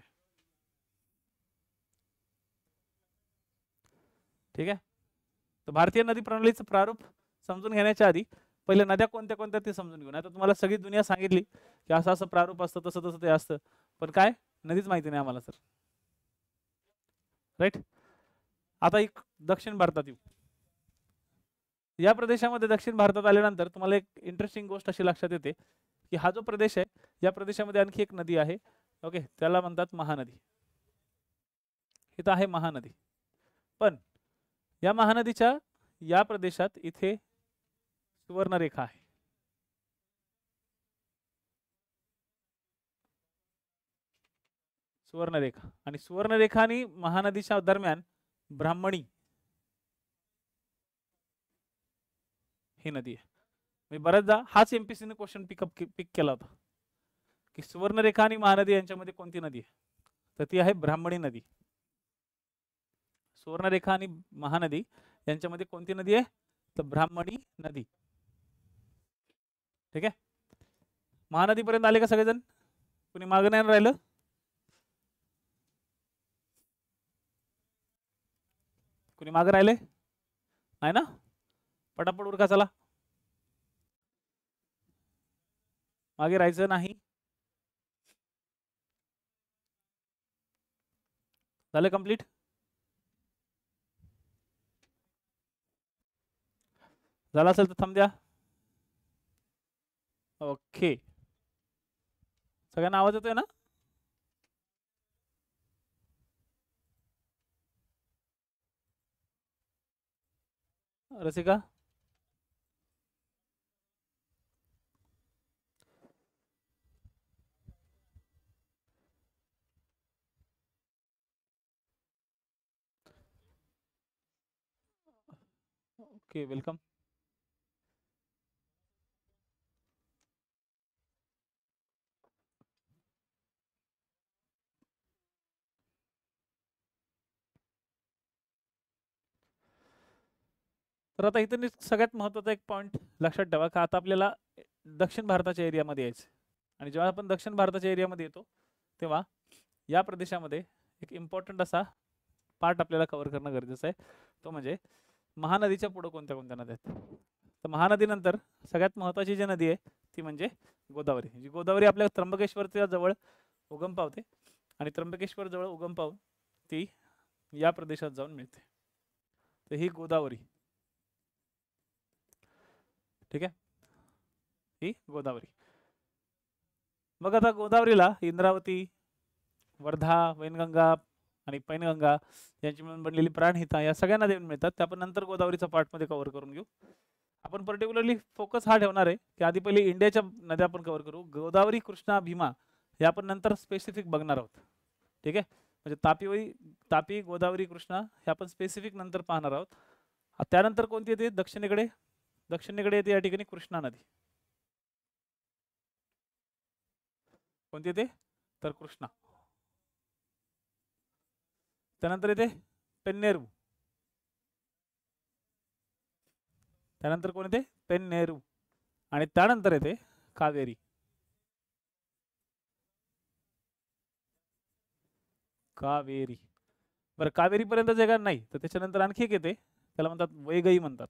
ठीक आहे. तर भारतीय नदी प्रणालीचं प्रारूप समजून घेण्याच्या आधी पहिले नद्या कोणत्या कोणत्या ते समजून घेऊ. नाही तर तुम्हाला सगळी दुनिया सांगितली की असं असं प्रारूप असतं, तसं तसं ते असतं, पण काय नदीच माहिती नाही आम्हाला सर. राईट. आता एक दक्षिण भारतात येऊ. या प्रदेशामध्ये दक्षिण भारतात आल्यानंतर तुम्हाला एक इंटरेस्टिंग गोष्ट अशी लक्षात येते की हा जो प्रदेश आहे या प्रदेशामध्ये आणखी एक नदी आहे. ओके, त्याला म्हणतात महानदी. इथं आहे महानदी. पण या महानदीच्या या प्रदेशात इथे सुवर्णरेखा आहे. सुवर्णरेखा. आणि सुवर्णरेखा आणि महानदीच्या दरम्यान ब्राह्मणी ही नदी आहे. मी बऱ्याचदा हाच एमपीसीने क्वेश्चन पिक केला होता की सुवर्णरेखा आणि महानदी यांच्यामध्ये कोणती नदी आहे, तर ती आहे ब्राह्मणी नदी. सुवर्णरेखा आणि महानदी यांच्यामध्ये कोणती नदी आहे, तर ब्राह्मणी नदी. ठीक आहे. महानदीपर्यंत आले का सगळेजण? कुणी मागं नाही राहिलं? कुणी मागं राहिले नाही ना? पटापट उरका, चला. मागे राहायचं नाही. झालं कंप्लीट? झाला असेल तर थांब द्या. ओके, सगळ्यांना आवाज येतोय ना? Rasika, okay welcome. तर आता इथे सगळ्यात महत्त्वाचा एक पॉईंट लक्षात ठेवा का आता आपल्याला दक्षिण भारताच्या एरियामध्ये यायचं आणि जेव्हा आपण दक्षिण भारताच्या एरियामध्ये येतो तेव्हा या प्रदेशामध्ये एक इम्पॉर्टंट असा पार्ट आपल्याला कव्हर करणं गरजेचं आहे, तो म्हणजे महानदीच्या पुढे कोणत्या कोणत्या नद्या आहेत. तर महानदीनंतर सगळ्यात महत्त्वाची जी नदी आहे ती म्हणजे गोदावरी. जी गोदावरी आपल्या त्र्यंबकेश्वरच्या जवळ उगम पावते आणि त्र्यंबकेश्वर जवळ उगम पावून ती या प्रदेशात जाऊन मिळते. तर ही गोदावरी, ठीक आहे, ही गोदावरी. मग आता गोदावरीला इंद्रावती, वर्धा, वैनगंगा आणि पैनगंगा यांची मिळून बनलेली प्राणहिता या सगळ्या नद्या मिळतात. ते आपण नंतर गोदावरीचा पार्टमध्ये कव्हर करून घेऊ. आपण पर्टिक्युलरली फोकस हा ठेवणार आहे की आधी पहिले इंडियाच्या नद्या आपण कव्हर करू. गोदावरी, कृष्णा, भीमा हे आपण नंतर स्पेसिफिक बघणार आहोत, ठीक आहे. म्हणजे तापी, गोदावरी, कृष्णा हे आपण स्पेसिफिक नंतर पाहणार आहोत. त्यानंतर कोणती येते दक्षिणेकडे येते या ठिकाणी कृष्णा नदी. कोणती येते तर कृष्णा. त्यानंतर येते पेन्नेरू. त्यानंतर कोण येते पेन्नेरू आणि त्यानंतर येते कावेरी. कावेरी, बरं कावेरी पर्यंत जगा नाही तर त्याच्यानंतर आणखी एक येते, त्याला म्हणतात वैगई म्हणतात.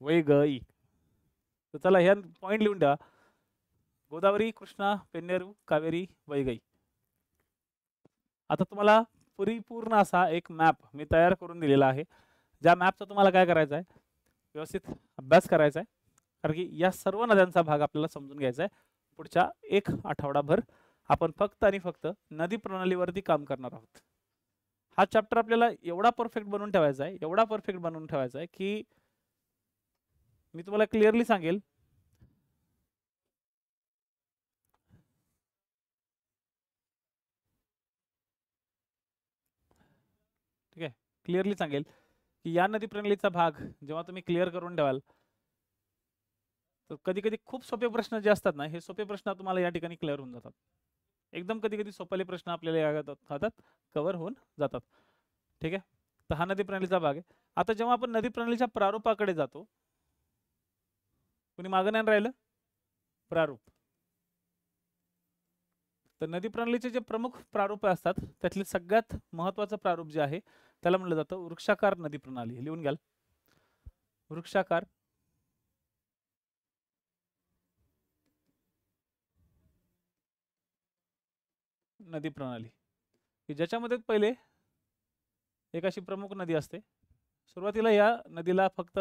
वैगई. तर चला ह्या पॉईंट लिहून द्या. गोदावरी, कृष्णा, पेन्नेरू, कावेरी, वैगई. आता तुम्हाला परिपूर्ण असा एक मॅप मी तयार करून दिलेला आहे. ज्या मॅपचा तुम्हाला काय करायचं आहे, व्यवस्थित अभ्यास करायचा आहे, कारण की या सर्व नद्यांचा भाग आपल्याला समजून घ्यायचा आहे. पुढच्या एक आठवडाभर आपण फक्त आणि फक्त नदी प्रणालीवरती काम करणार आहोत. हा चॅप्टर आपल्याला एवढा परफेक्ट बनवून ठेवायचा आहे, एवढा परफेक्ट बनवून ठेवायचा आहे की मी तुम्हाला क्लिअरली सांगेल ठीक आहे, क्लिअरली सांगेल की या नदी प्रणालीचा भाग जेव्हा तुम्ही क्लिअर करून ठेवाल तर कधी कधी खूप सोपे प्रश्न जे असतात ना, हे सोपे प्रश्न तुम्हाला या ठिकाणी क्लिअर होऊन जातात. एकदम कधी कधी सोपे प्रश्न आपल्याला या हातात कव्हर होऊन जातात, ठीक आहे. तर हा नदी प्रणालीचा भाग आहे. आता जेव्हा आपण नदी प्रणालीच्या प्रारूपाकडे जातो, कुणी मागं नाही राहिलं प्रारूप. तर नदी प्रणालीचे जे प्रमुख प्रारूप असतात त्यातले सगळ्यात महत्त्वाचं प्रारूप जे आहे त्याला म्हणलं जातं वृक्षाकार नदी प्रणाली. लिहून घ्याल, वृक्षाकार नदी प्रणाली, की ज्याच्यामध्ये पहिले एक अशी प्रमुख नदी असते. सुरुवातीला या नदीला फक्त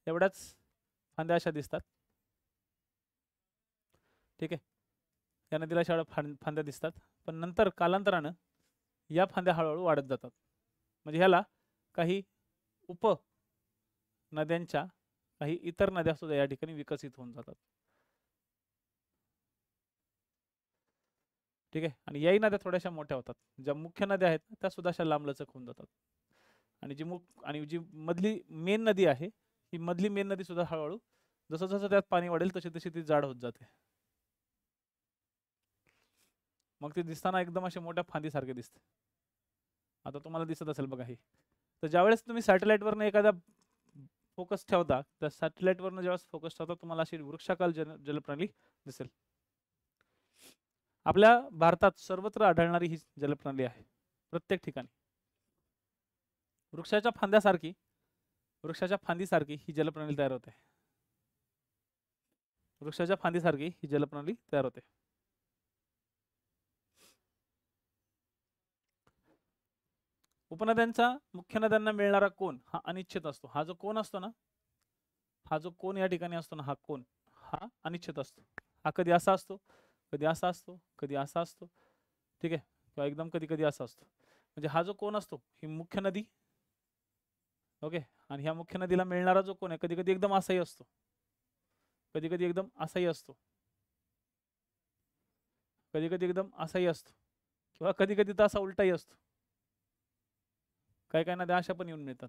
एवढ्याच फांद्या अशा दिसतात, ठीक आहे. या नदीला अशा फांद्या दिसतात, पण नंतर कालांतरानं या फांद्या हळूहळू वाढत जातात. म्हणजे ह्याला काही उप नद्यांच्या काही इतर नद्या सुद्धा या ठिकाणी विकसित होऊन जातात, ठीक आहे. आणि याही नद्या थोड्याशा मोठ्या होतात. ज्या मुख्य नद्या आहेत त्या सुद्धा अशा लांबलचक होऊन जातात. आणि जी मधली मेन नदी आहे, ही मधली मेन नदी सुद्धा हळूहळू जसं जसं त्यात पाणी वाढेल तशी तशी ती जाड होत जाते. मग ते दिसताना एकदम असे मोठ्या फांदीसारखे दिसते. आता तुम्हाला दिसत असेल बघा हे. तर ज्यावेळेस तुम्ही सॅटेलाइटवरनं एखादा फोकस ठेवता, त्या सॅटेलाइटवरनं ज्यावेळेस फोकस ठेवता तुम्हाला अशी वृक्षाकार जलप्रणाली दिसेल. आपल्या भारतात सर्वत्र आढळणारी ही जलप्रणाली आहे. प्रत्येक ठिकाणी वृक्षाच्या फांदीसारखी ही जलप्रणाली तयार होते. वृक्षाच्या फांदीसारखी ही जलप्रणाली तयार होते. उपनद्यांचा मुख्य नद्यांना मिळणारा कोन हा अनिश्चित असतो. हा जो कोन असतो ना, हा जो कोन या ठिकाणी असतो ना, हा कोन हा अनिश्चित असतो. हा कधी असा असतो, कधी असा असतो, कधी असा असतो, ठीक आहे, किंवा एकदम कधी कधी असा असतो. म्हणजे हा जो कोन असतो ही मुख्य नदी, ओके, आणि ह्या मुख्य नदीला मिळणारा जो कोन आहे कधी कधी एकदम असाही असतो, कधी कधी एकदम असाही असतो, कधी कधी एकदम असाही असतो, किंवा कधी कधी तर असा उलटाही असतो. काही काही नद्या अशा पण येऊन मिळतात.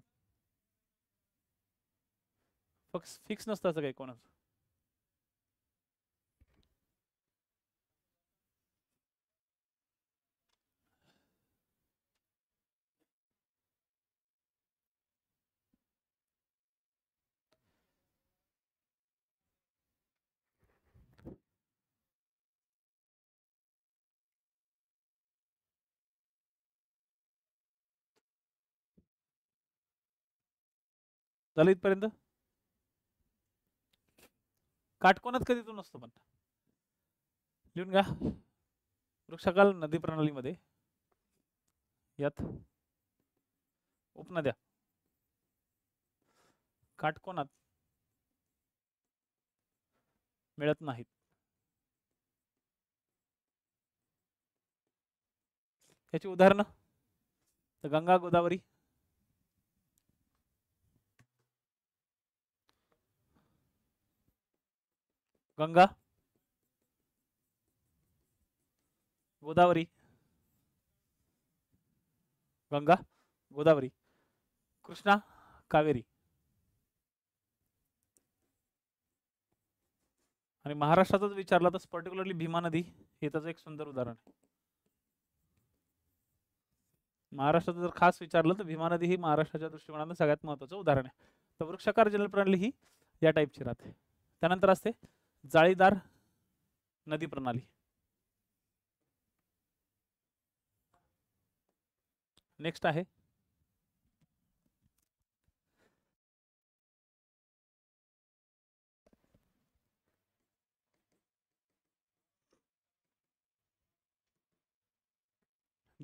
फिक्स नसतं असं काही कोणाचं. झालं इथपर्यंत. काटकोनात कधी तो नसतो, पण लिहून घ्या. वृक्षकाल नदी प्रणालीमध्ये यात उपनद्या काटकोनात मिळत नाहीत. याची उदाहरणं तर गंगा, गोदावरी, गंगा, गोदावरी, गंगा, गोदावरी, कृष्णा, कावेरी. आणि महाराष्ट्रातच विचारला तर पर्टिक्युलरली भीमा नदी हे त्याचं एक सुंदर उदाहरण आहे. महाराष्ट्रात जर खास विचारलं तर भीमा नदी ही महाराष्ट्राच्या दृष्टिकोनातून सगळ्यात महत्त्वाचं उदाहरण आहे. तर वृक्षाकार जलप्रणाली ही या टाईपची राहते. त्यानंतर असते जाळीदार नदी प्रणाली. नेक्स्ट आहे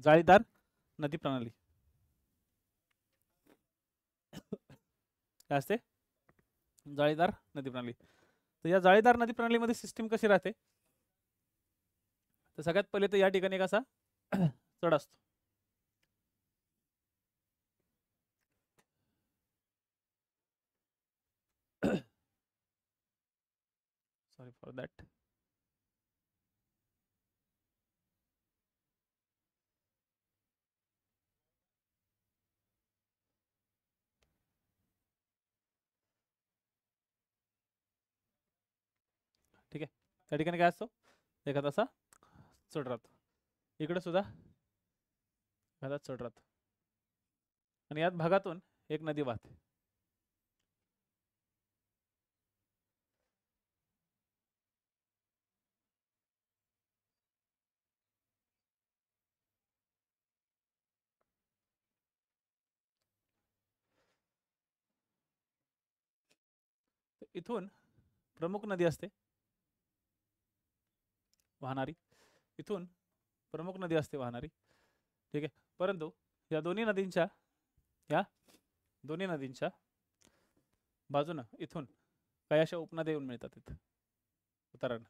जाळीदार नदी प्रणाली. काय असते? जाळीदार नदी प्रणाली. तर या जाळीदार नदी प्रणालीमध्ये सिस्टीम कशी राहते? तर सगळ्यात पहिले तर या ठिकाणी एक असा चढ असतो. Sorry for that. ठीक आहे, त्या ठिकाणी काय असतो? एखादा असा चढ राहतो. इकडे सुद्धा एखादा चढ राहतो आणि याच भागातून एक नदी वाहते. इथून प्रमुख नदी असते वाहणारी, इथून प्रमुख नदी असते वाहणारी, ठीक आहे. परंतु या दोन्ही नदींच्या बाजूनं इथून काही अशा उपनद्या येऊन मिळतात इथं उतारानं.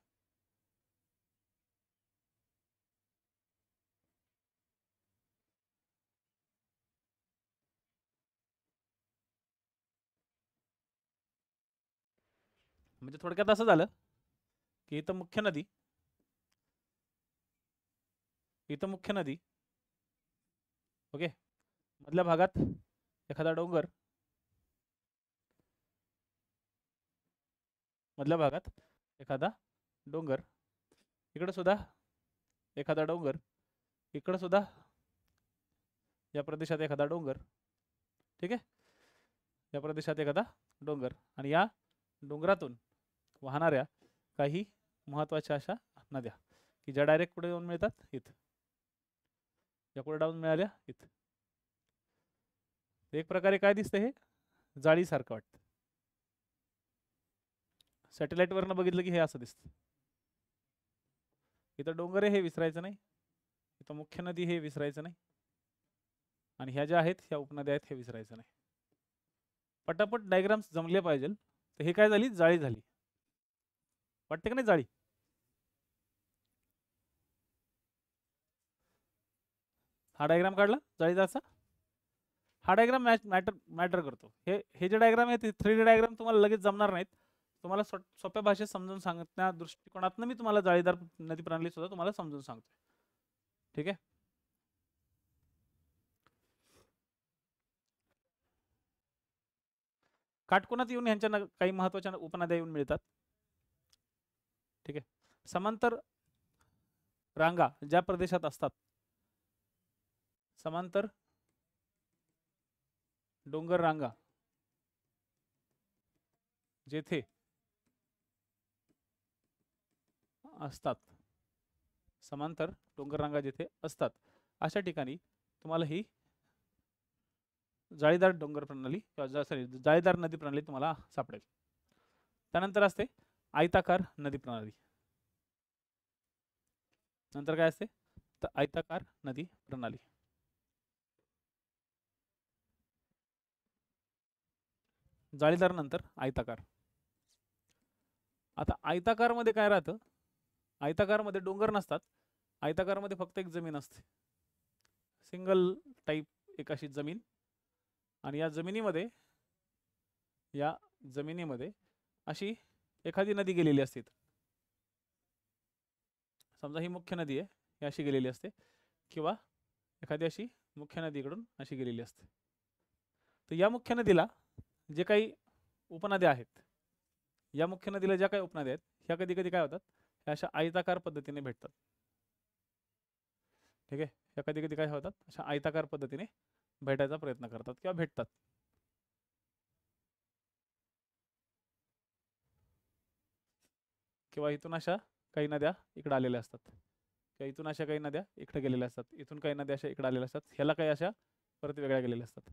म्हणजे थोडक्यात असं झालं की इथं मुख्य नदी, ओके, मधल्या भागात एखादा डोंगर, मधल्या भागात एखादा डोंगर, इकडे सुद्धा एखादा डोंगर, इकडे सुद्धा या प्रदेशात एखादा डोंगर, ठीक आहे, या प्रदेशात एखादा डोंगर, आणि या डोंगरातून वाहणाऱ्या काही महत्त्वाच्या अशा नद्या की ज्या डायरेक्ट कुठे येऊन मिळतात? इथं. ज्या कुठे डाऊन मिळाल्या? इथं. एक प्रकारे काय दिसतं? हे जाळीसारखं वाटतं. सॅटेलाइट वरनं बघितलं की हे असं दिसतं. इथं डोंगर आहे हे विसरायचं नाही, इथं मुख्य नदी हे विसरायचं नाही. आणि ह्या ज्या आहेत ह्या उपनद्या आहेत हे विसरायचं नाही. पटापट डायग्राम्स जमले पाहिजे. तर हे काय झाली, जाळी झाली, वाटते का नाही जाळी. हा डायग्राम काढला जाळीचा असा, हा डायग्राम मॅटर करतो. हे जे डायग्राम आहे ते 3D डायग्राम तुम्हाला लगेच जमणार नाहीत. तुम्हाला सोप्या भाषेत समजून सांगण्या दृष्टिकोनातून मी तुम्हाला जाळीदार नदी प्रणाली सुद्धा तुम्हाला समजून सांगतो. ठीक आहे. काटकोनात येऊन ह्यांच्या काही महत्वाच्या उपनद्या येऊन मिळतात. ठीक आहे. समांतर रांगा ज्या प्रदेशात असतात, समांतर डोंगर रांगा जेथे असतात, समांतर डोंगर रांगा जेथे असतात अशा ठिकाणी तुम्हाला ही जाळीदार डोंगर प्रणाली किंवा सॉरी जाळीदार नदी प्रणाली तुम्हाला सापडेल. त्यानंतर असते आयताकार नदी प्रणाली. नंतर काय असते, तर आयताकार नदी प्रणाली. जाळीदार नंतर आयताकार. आता आयताकार मध्ये काय राहतं, आयताकार मध्ये डोंगर नसतात, आयताकार मध्ये फक्त एक जमीन असते, सिंगल टाईप एक अशी जमीन. आणि या जमिनीमध्ये अशी एखादी नदी गेलेली असते. समजा ही मुख्य नदी आहे, ही अशी गेलेली असते, किंवा एखादी अशी मुख्य नदीकडून अशी गेलेली असते. तर या मुख्य नदीला जे काही उपनद्या आहेत, या मुख्य नदीला ज्या काही उपनद्या आहेत ह्या कधी कधी काय होतात, ह्या अशा आयताकार पद्धतीने भेटतात. ठीक आहे. ह्या कधी कधी काय होतात, अशा आयताकार पद्धतीने भेटायचा प्रयत्न करतात किंवा भेटतात. किंवा इथून अशा काही नद्या इकडे आलेल्या असतात, किंवा इथून अशा काही नद्या इकडे गेलेल्या असतात, इथून काही नद्या अशा इकडे आलेल्या असतात, ह्याला काही अशा परत वेगळ्या गेलेल्या असतात.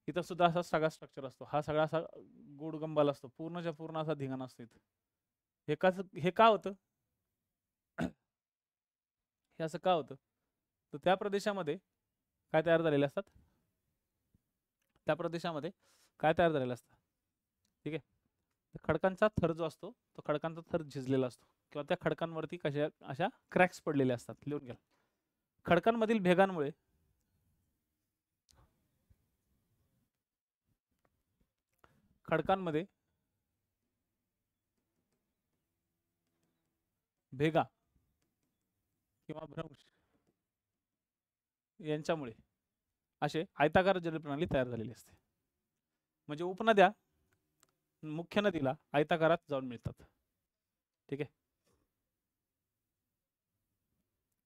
इथं सुद्धा असा सगळा स्ट्रक्चर असतो, हा सगळा असा गुडगंबाल असतो, पूर्णच्या पूर्ण असा धिंगाणा असतो इथं. हे का होतं, हे असं का होतं, तर त्या प्रदेशामध्ये काय तयार झालेले असतात, त्या प्रदेशामध्ये काय तयार झालेलं असतं. ठीक आहे. खडकांचा थर जो असतो तो खडकांचा थर झिजलेला असतो, किंवा त्या खडकांवरती कशा अशा क्रॅक्स पडलेले असतात. लिहून घ्या. खडकांमधील भेगांमुळे खडकांमध्ये भेगा किंवा भ्रंश यांच्यामुळे असे आयताकार जलप्रणाली तयार झालेली असते. म्हणजे उपनद्या मुख्य नदीला आयताकारात जाऊन मिळतात. ठीक आहे.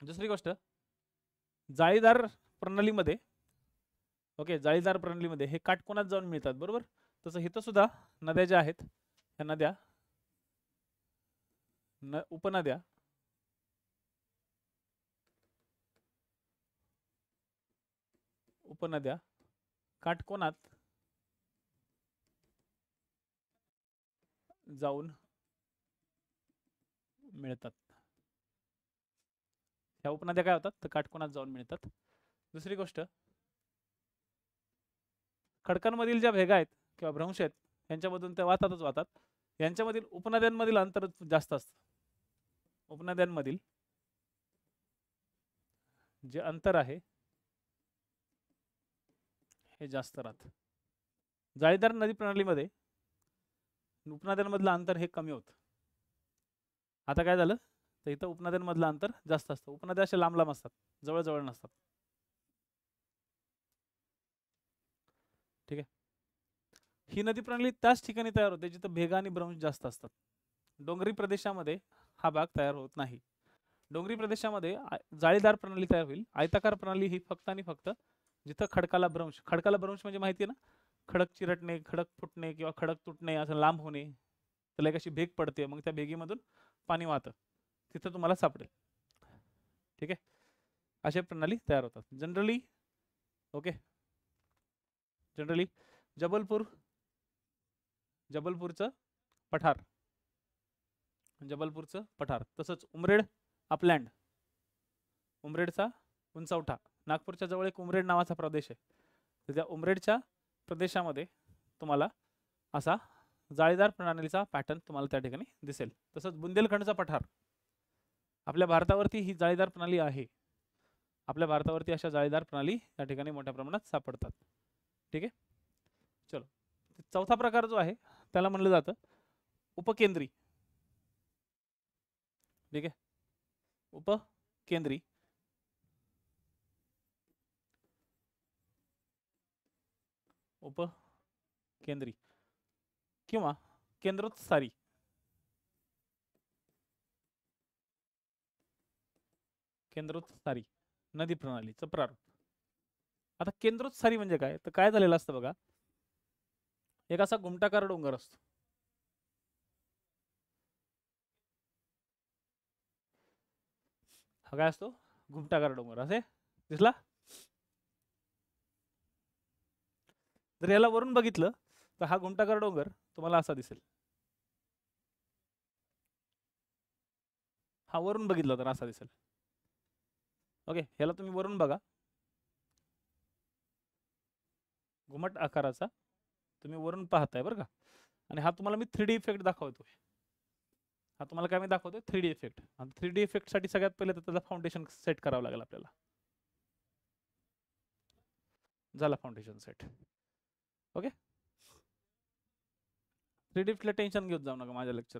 दुसरी गोष्ट, जाळीदार प्रणालीमध्ये, ओके, जाळीदार प्रणालीमध्ये हे काटकोनात जाऊन मिळतात, बरोबर. तसं इथं सुद्धा नद्या ज्या आहेत ह्या नद्या उपनद्या काटकोनात जाऊन मिळतात. ह्या उपनद्या काय होतात, तर काटकोनात जाऊन मिळतात. दुसरी गोष्ट, खडकांमधील ज्या भेगा आहेत किंवा भ्रंश आहेत यांच्यामधून त्या वाहतात. यांच्यामधील उपनद्यांमधील अंतर जास्त असतं. उपनद्यांमधील जे अंतर आहे हे जास्त राहतं. जाळीदार नदी प्रणालीमध्ये उपनद्यांमधलं अंतर हे कमी होतं. आता काय झालं, तर इथं उपनद्यांमधलं अंतर जास्त असतं. उपनद्या अशा लांब लांब असतात, जवळ नसतात. ठीक आहे. ही नदी प्रणाली त्याच ठिकाणी तयार होते जिथं भेगा आणि भ्रंश जास्त असतात. डोंगरी प्रदेशामध्ये हा भाग तयार होत नाही. डोंगरी प्रदेशामध्ये जाळीदार प्रणाली तयार होईल. आयताकार प्रणाली ही फक्त आणि फक्त जिथं खडकाला भ्रंश म्हणजे माहिती आहे ना, खडक चिरटणे, खडक फुटणे किंवा खडक तुटणे, असं लांब होणे, त्याला एक अशी भेग पडते, मग त्या भेगीमधून पाणी वाहतं, तिथं तुम्हाला सापडेल. ठीक आहे. अशा प्रणाली तयार होतात जनरली. ओके. जनरली जबलपूरचं पठार, तसंच उमरेड अपलँड, उमरेडचा उंचवठा, नागपूरच्या जवळ एक उमरेड नावाचा प्रदेश आहे, तर त्या उमरेडच्या प्रदेशामध्ये तुम्हाला असा जाळीदार प्रणालीचा पॅटर्न तुम्हाला त्या ठिकाणी दिसेल. तसंच बुंदेलखंडचा पठार, आपल्या भारतावरती ही जाळीदार प्रणाली आहे. आपल्या भारतावरती अशा जाळीदार प्रणाली या ठिकाणी मोठ्या प्रमाणात सापडतात. ठीक आहे, चलो. चौथा प्रकार जो आहे त्याला म्हणलं जातं उपकेंद्री. ठीक आहे, उपकेंद्री. उपकेंद्री किंवा केंद्रोत्सारी. केंद्रोत्सारी नदी प्रणालीचं प्रारूप. आता केंद्रोत्सारी म्हणजे काय, तर काय झालेलं असतं बघा, एक असा घुमटाकार डोंगर असतो. हा काय असतो, घुमटाकार डोंगर. असे दिसला. जर याला वरून बघितलं तर हा घुमटाकार डोंगर तुम्हाला असा दिसेल. हा वरून बघितलं तर असा दिसेल. ओके, याला तुम्ही वरून बघा, घुमट आकाराचा तुम्ही वरून पाहताय बरं का. आणि हा तुम्हाला मी 3D इफेक्ट दाखवतोय. हा तुम्हाला काय मी दाखवतोय, 3D इफेक्ट. आणि 3D इफेक्ट साठी सगळ्यात पहिले तर त्याचा फाउंडेशन सेट करावं लागेल आपल्याला. झाला फाउंडेशन सेट. ओके, 3D इफेक्टला टेन्शन घेऊन जाऊ नका माझ्या लेक्चर.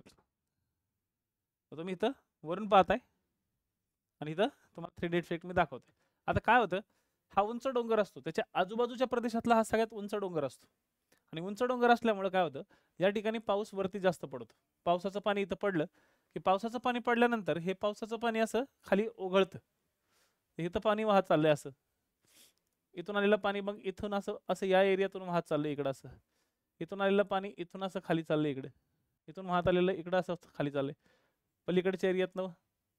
तुम्ही इथं वरून पाहताय आणि इथं तुम्हाला 3D इफेक्ट मी दाखवतोय. आता काय होतं, हा उंच डोंगर असतो, त्याच्या आजूबाजूच्या प्रदेशातला हा सगळ्यात उंच डोंगर असतो. आणि उंच डोंगर असल्यामुळे काय होतं, या ठिकाणी पाऊस वरती जास्त पडतो. पावसाचं पाणी इथं पडलं की पावसाचं पाणी पडल्यानंतर हे पावसाचं पाणी असं खाली ओघळतं. इथं पाणी वाहत चाललंय असं, इथून आलेलं पाणी मग इथून असं असं या एरियातून वाहत चाललंय इकडं असं. इथून आलेलं पाणी इथून असं खाली चाललंय इकडे, इथून वाहत आलेलं इकडं असं खाली चाललंय. पलीकडच्या एरियातनं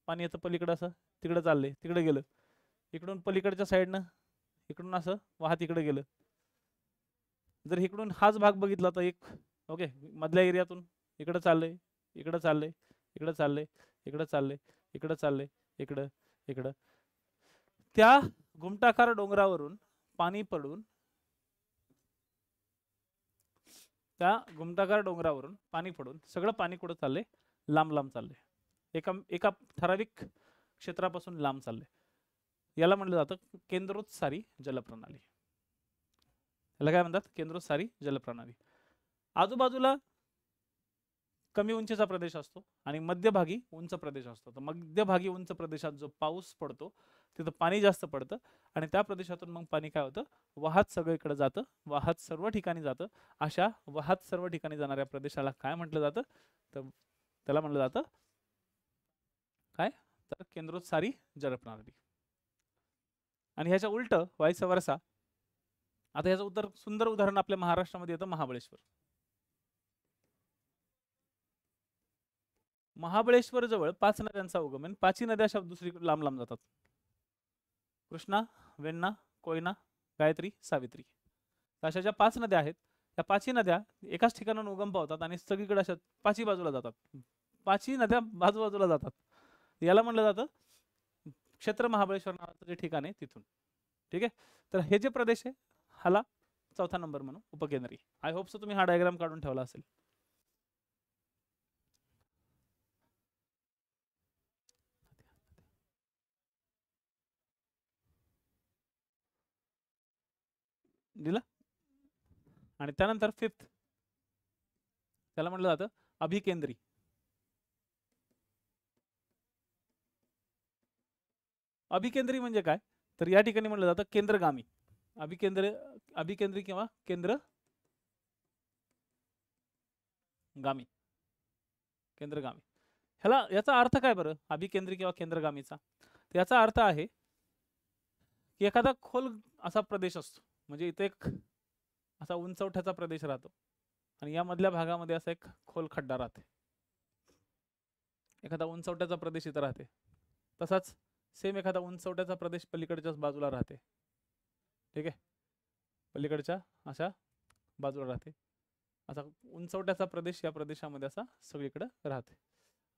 पाणी येतं पलीकडं असं तिकडं चाललंय, तिकडे गेलं. इकडून पलीकडच्या साईडनं इकडून असं वाहत इकडे गेलं. जर इकडून हाच भाग बघितला तर एक ओके मधल्या एरियातून इकडं चाललंय, इकडं चाललंय, इकडं चाललंय, इकडं चाललंय, इकडं चाललंय, इकडं इकडं. त्या घुमटाकार डोंगरावरून पाणी पडून, त्या घुमटाकार डोंगरावरून पाणी पडून सगळं पाणी कुठं चाललंय, लांब लांब चाललंय, एका एका ठराविक क्षेत्रापासून लांब चाललंय. याला म्हणलं जातं केंद्रोत्सारी जलप्रणाली. याला काय म्हणतात, केंद्रोत्सारी जलप्रणाली. आजूबाजूला कमी उंचीचा प्रदेश असतो आणि मध्यभागी उंच प्रदेश असतो. तर मध्यभागी उंच प्रदेशात जो पाऊस पडतो तिथं पाणी जास्त पडतं आणि त्या प्रदेशातून मग पाणी काय होतं, वाहत सगळीकडे जातं, वाहत सर्व ठिकाणी जातं. अशा वाहत सर्व ठिकाणी जाणाऱ्या प्रदेशाला काय म्हटलं जातं, तर त्याला म्हटलं जातं काय, तर केंद्रोत्सारी जलप्रणाली. आणि ह्याच्या उलट वाईस वर्सा. आता याचं उत्तर सुंदर उदाहरण आपल्या महाराष्ट्रामध्ये येतं महाबळेश्वर. महाबळेश्वर जवळ 5 नद्यांचा उगम आहे. 5ही नद्या अशा दुसरी लांब लांब जातात. कृष्णा, वेण्णा, कोयना, गायत्री, सावित्री. अशा ज्या 5 नद्या आहेत त्या 5ही नद्या एकाच ठिकाणाहून उगम पावतात आणि सगळीकडे अशा 5ही बाजूला जातात. 5ही नद्या बाजूबाजूला जातात. याला म्हणलं जातं क्षेत्र महाबळेश्वर नावाचं जे ठिकाण आहे तिथून. ठीक आहे, तर हे जे प्रदेश आहे हाला चौथा नंबर म्हणून उपकेंद्री. आय होप सो तुम्ही हा डायग्राम काढून ठेवला असेल. दिला. आणि त्यानंतर फिफ्थ त्याला म्हटलं जातं अभिकेंद्री. अभिकेंद्री म्हणजे काय, तर या ठिकाणी म्हटलं जातं केंद्रगामी. अभिकेंद्री किंवा केंद्रगामी. केंद्रगामी ह्याला याचा अर्थ काय बरं, अभिकेंद्री किंवा केंद्रगामीचा. याचा अर्थ आहे की एखादा खोल असा प्रदेश असतो, म्हणजे इथे एक असा उंचवठ्याचा प्रदेश राहतो आणि या मधल्या भागामध्ये असा एक खोल खड्डा राहते. एखादा उंचवट्याचा प्रदेश इथं राहते, तसाच सेम एखादा उंचवट्याचा प्रदेश पलीकडच्याच बाजूला राहते. ठीक आहे, पलीकडच्या अशा बाजूला राहते. असा उंचवट्याचा प्रदेश या प्रदेशामध्ये असा सगळीकडे राहते.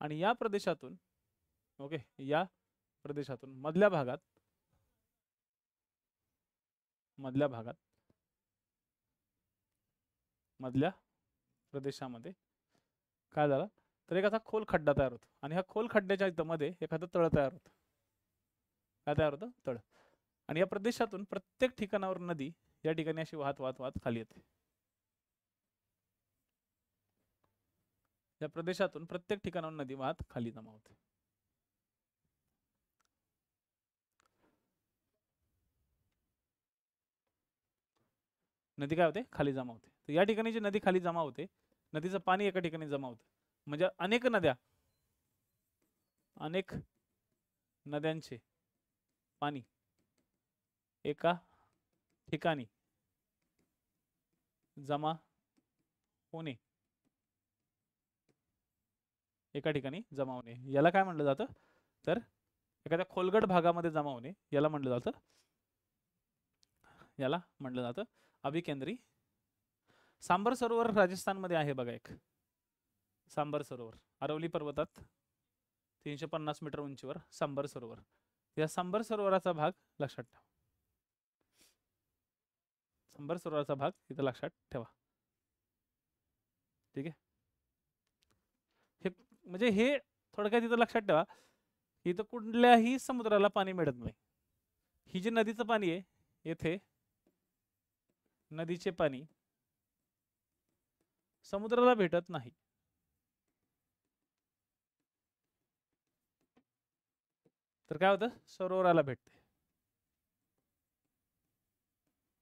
आणि या प्रदेशातून ओके, या प्रदेशातून मधल्या भागात मधल्या भागात, मधल्या प्रदेशामध्ये काय झालं तर एखादा खोल खड्डा तयार होतो आणि ह्या खोल खड्ड्याच्या इथं मध्ये एखादं तळ तयार होतं. काय तयार होतं? तळ. आणि या प्रदेशातून प्रत्येक ठिकाणावर नदी या ठिकाणी अशी वाहत वाहत वाहत खाली येते. या प्रदेशातून प्रत्येक ठिकाणावर नदी वाहत खाली जमा होते. नदी काय होते? खाली जमा होते. तर या ठिकाणी जी नदी खाली जमा होते, नदीचं पाणी एका ठिकाणी जमा होतं. म्हणजे अनेक नद्यांचे पाणी एका ठिकाणी जमा होणे, एका ठिकाणी जमा होणे याला काय म्हटलं जातं? तर एखाद्या खोलगट भागामध्ये जमा होणे याला म्हटलं जातं, अभिकेंद्री. सांबर सरोवर राजस्थानमध्ये आहे बघा एक. सांबर सरोवर अरवली पर्वतात 350 मीटर उंचीवर सांबर सरोवर. या सांबर सरोवराचा भाग लक्षात ठेवा. सांबर सरोवराचा भाग इथं लक्षात ठेवा. ठीक आहे. हे म्हणजे हे थोडक्यात इथं लक्षात ठेवा, इथं कुठल्याही समुद्राला पाणी मिळत नाही. ही जी नदीचं पाणी आहे, येथे नदीचे पाणी समुद्राला भेटत नाही. तर काय होतं? सरोवराला भेटते.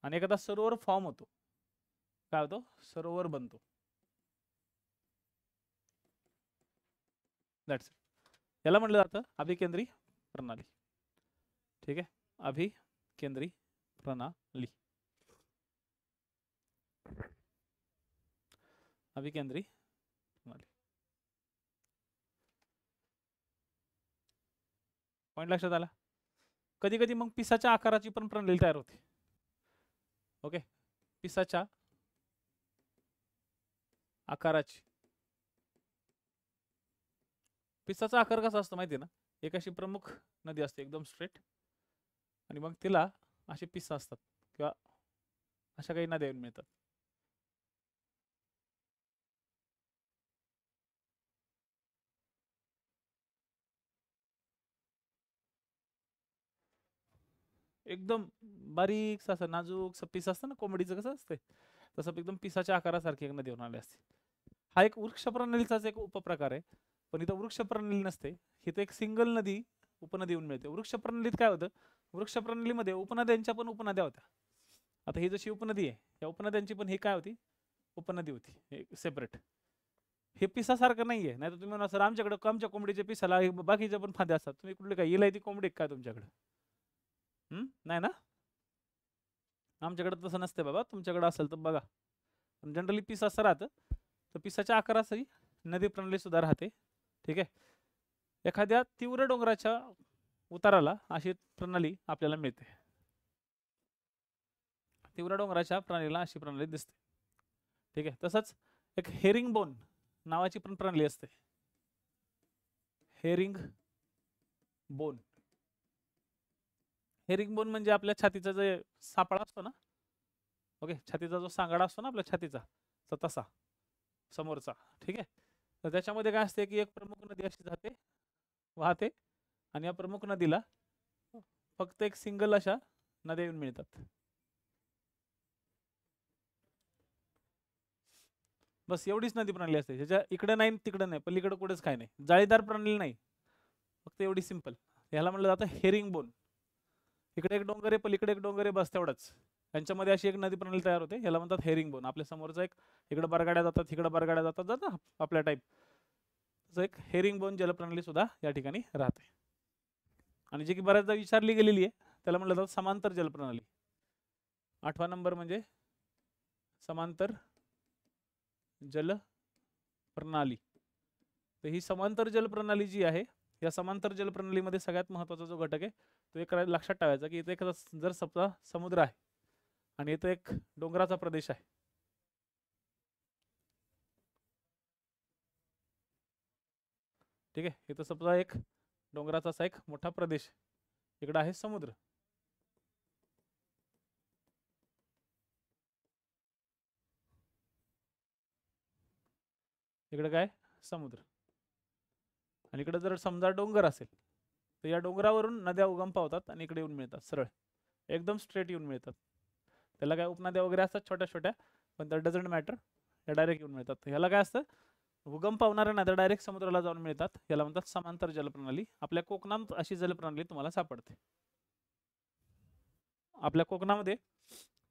आणि एखादा सरोवर फॉर्म होतो. काय होतो? सरोवर बनतो. That's it. याला म्हटलं जातं अभिकेंद्री प्रणाली. ठीक आहे. अभिकेंद्री प्रणाली. अभिकेंद्री प्रणाली. पॉईंट लक्षात आला? कधी कधी मग पिसाच्या आकाराची पण प्रणाली तयार होते. ओके. पिसाच्या आकाराची. पिसाचा आकार कसा असतो माहिती आहे ना? एक अशी प्रमुख नदी असते एकदम स्ट्रेट, आणि मग तिला असे पिसा असतात किंवा अशा काही नद्या मिळतात. एकदम बारीक असं नाजूक पिस असतं ना, कोंबडीचं कसं असते तसं एकदम पिसाच्या आकारासारखी एक नदी होऊन आली असते. हा एक वृक्ष प्रणालीचाच एक उपप्रकार आहे. पण इथं वृक्ष प्रणाली नसते, इथं एक सिंगल नदी उपनदी येऊन मिळते. वृक्ष प्रणालीत काय होतं? वृक्ष प्रणालीमध्ये उपनद्यांच्या पण उपनद्या होत्या. आता ही जशी उपनदी आहे, या उपनद्यांची पण ही काय होती? उपनदी होती सेपरेट. हे पिसासारखं नाहीये. नाही तर तुम्ही म्हणा सर आमच्याकडे आमच्या कोंबडीच्या पिसाला बाकीच्या पण फांद्या असतात. तुम्ही कुठले काय इलायती कोंबडी काय तुमच्याकडे? नाही ना? आमच्याकडे तसं नसते बाबा. तुमच्याकडे असेल तर बघा. पण जनरली पिस असं राहतं. तर पिसाच्या आकारासही नदी प्रणाली सुद्धा राहते. ठीक आहे. एखाद्या तीव्र डोंगराच्या उताराला अशी प्रणाली आपल्याला मिळते. तीव्र डोंगराच्या प्रणालीला अशी प्रणाली दिसते. ठीक आहे. तसंच एक हेरिंग बोन नावाची पण प्रणाली असते. Herring bone. हेरिंग बोन म्हणजे आपल्या छातीचा जे सापळा असतो ना, ओके, छातीचा जो सांगाडा असतो ना आपल्या छातीचा, तर तसा समोरचा. ठीक आहे. तर त्याच्यामध्ये काय असते की एक प्रमुख नदी अशी जाते, वाहते, आणि या प्रमुख नदीला फक्त एक सिंगल अशा नद्या येऊन मिळतात. बस एवढीच नदी प्रणाली असते. त्याच्या इकडे नाही तिकडे नाही, पलीकडे कुठेच काय नाही, जाळीदार प्रणाली नाही, फक्त एवढी सिंपल. ह्याला म्हणलं जातं हेरिंग बोन. इकडे एक डोंगर आहे, पलीकडे एक डोंगर आहे, बस तेवढंच. यांच्यामध्ये अशी एक नदी प्रणाली तयार होते, याला म्हणतात हेरिंग बोन. आपल्या समोरचा एक इकडे बरगाड्या जातात, इकडे बरगाड्या जातात ना आपल्या टाईप, तसं एक हेरिंग बोन जलप्रणाली सुद्धा या ठिकाणी राहते. आणि जी की बऱ्याचदा विचारली गेलेली आहे, त्याला म्हणलं जातं समांतर जलप्रणाली. 8वा नंबर म्हणजे समांतर जल प्रणाली. तर ही समांतर जल प्रणाली जी आहे, या समांतर जल प्रणालीमध्ये सगळ्यात महत्त्वाचा जो घटक आहे तो एक लक्षात ठेवायचा की इथे एक जर समुद्र आहे आणि इथं एक डोंगराचा प्रदेश आहे. ठीक आहे. इथं समजा एक डोंगराचा असा एक मोठा प्रदेश, इकडे आहे समुद्र. इकडे काय समुद्र, आणि इकडे जर समजा डोंगर असेल तर या डोंगरावरून नद्या उगम पावतात आणि इकडे येऊन मिळतात, सरळ एकदम स्ट्रेट येऊन मिळतात. त्याला काय उपनद्या वगैरे असतात छोट्या छोट्या, पण दॅट डझंट मॅटर, या डायरेक्ट येऊन मिळतात. ह्याला काय असतं, उगम पावणाऱ्या नद्या डायरेक्ट समुद्राला जाऊन मिळतात, याला म्हणतात समांतर जलप्रणाली. आपल्या कोकणात अशी जलप्रणाली तुम्हाला सापडते. आपल्या कोकणामध्ये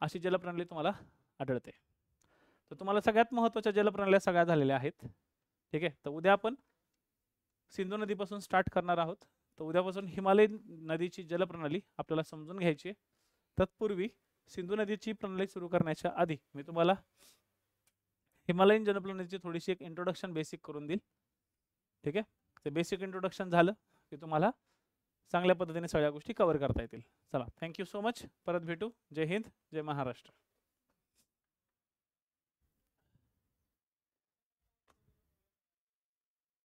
अशी जलप्रणाली तुम्हाला आढळते. तर तुम्हाला सगळ्यात महत्त्वाच्या जलप्रणाल्या सगळ्या झालेल्या आहेत. ठीक आहे, तर उद्या आपण सिंधू नदीपासून स्टार्ट करणार आहोत. तर उद्यापासून हिमालयन नदीची जलप्रणाली आपल्याला समजून घ्यायची आहे. तत्पूर्वी सिंधू नदीची प्रणाली सुरू करण्याच्या आधी मी तुम्हाला हिमालयन जलप्रणालीची थोडीशी एक इंट्रोडक्शन बेसिक करून देईल. ठीक आहे, ते बेसिक इंट्रोडक्शन झालं की तुम्हाला चांगल्या पद्धतीने सगळ्या गोष्टी कव्हर करता येतील. चला, थँक्यू सो मच. परत भेटू. जय हिंद, जय महाराष्ट्र.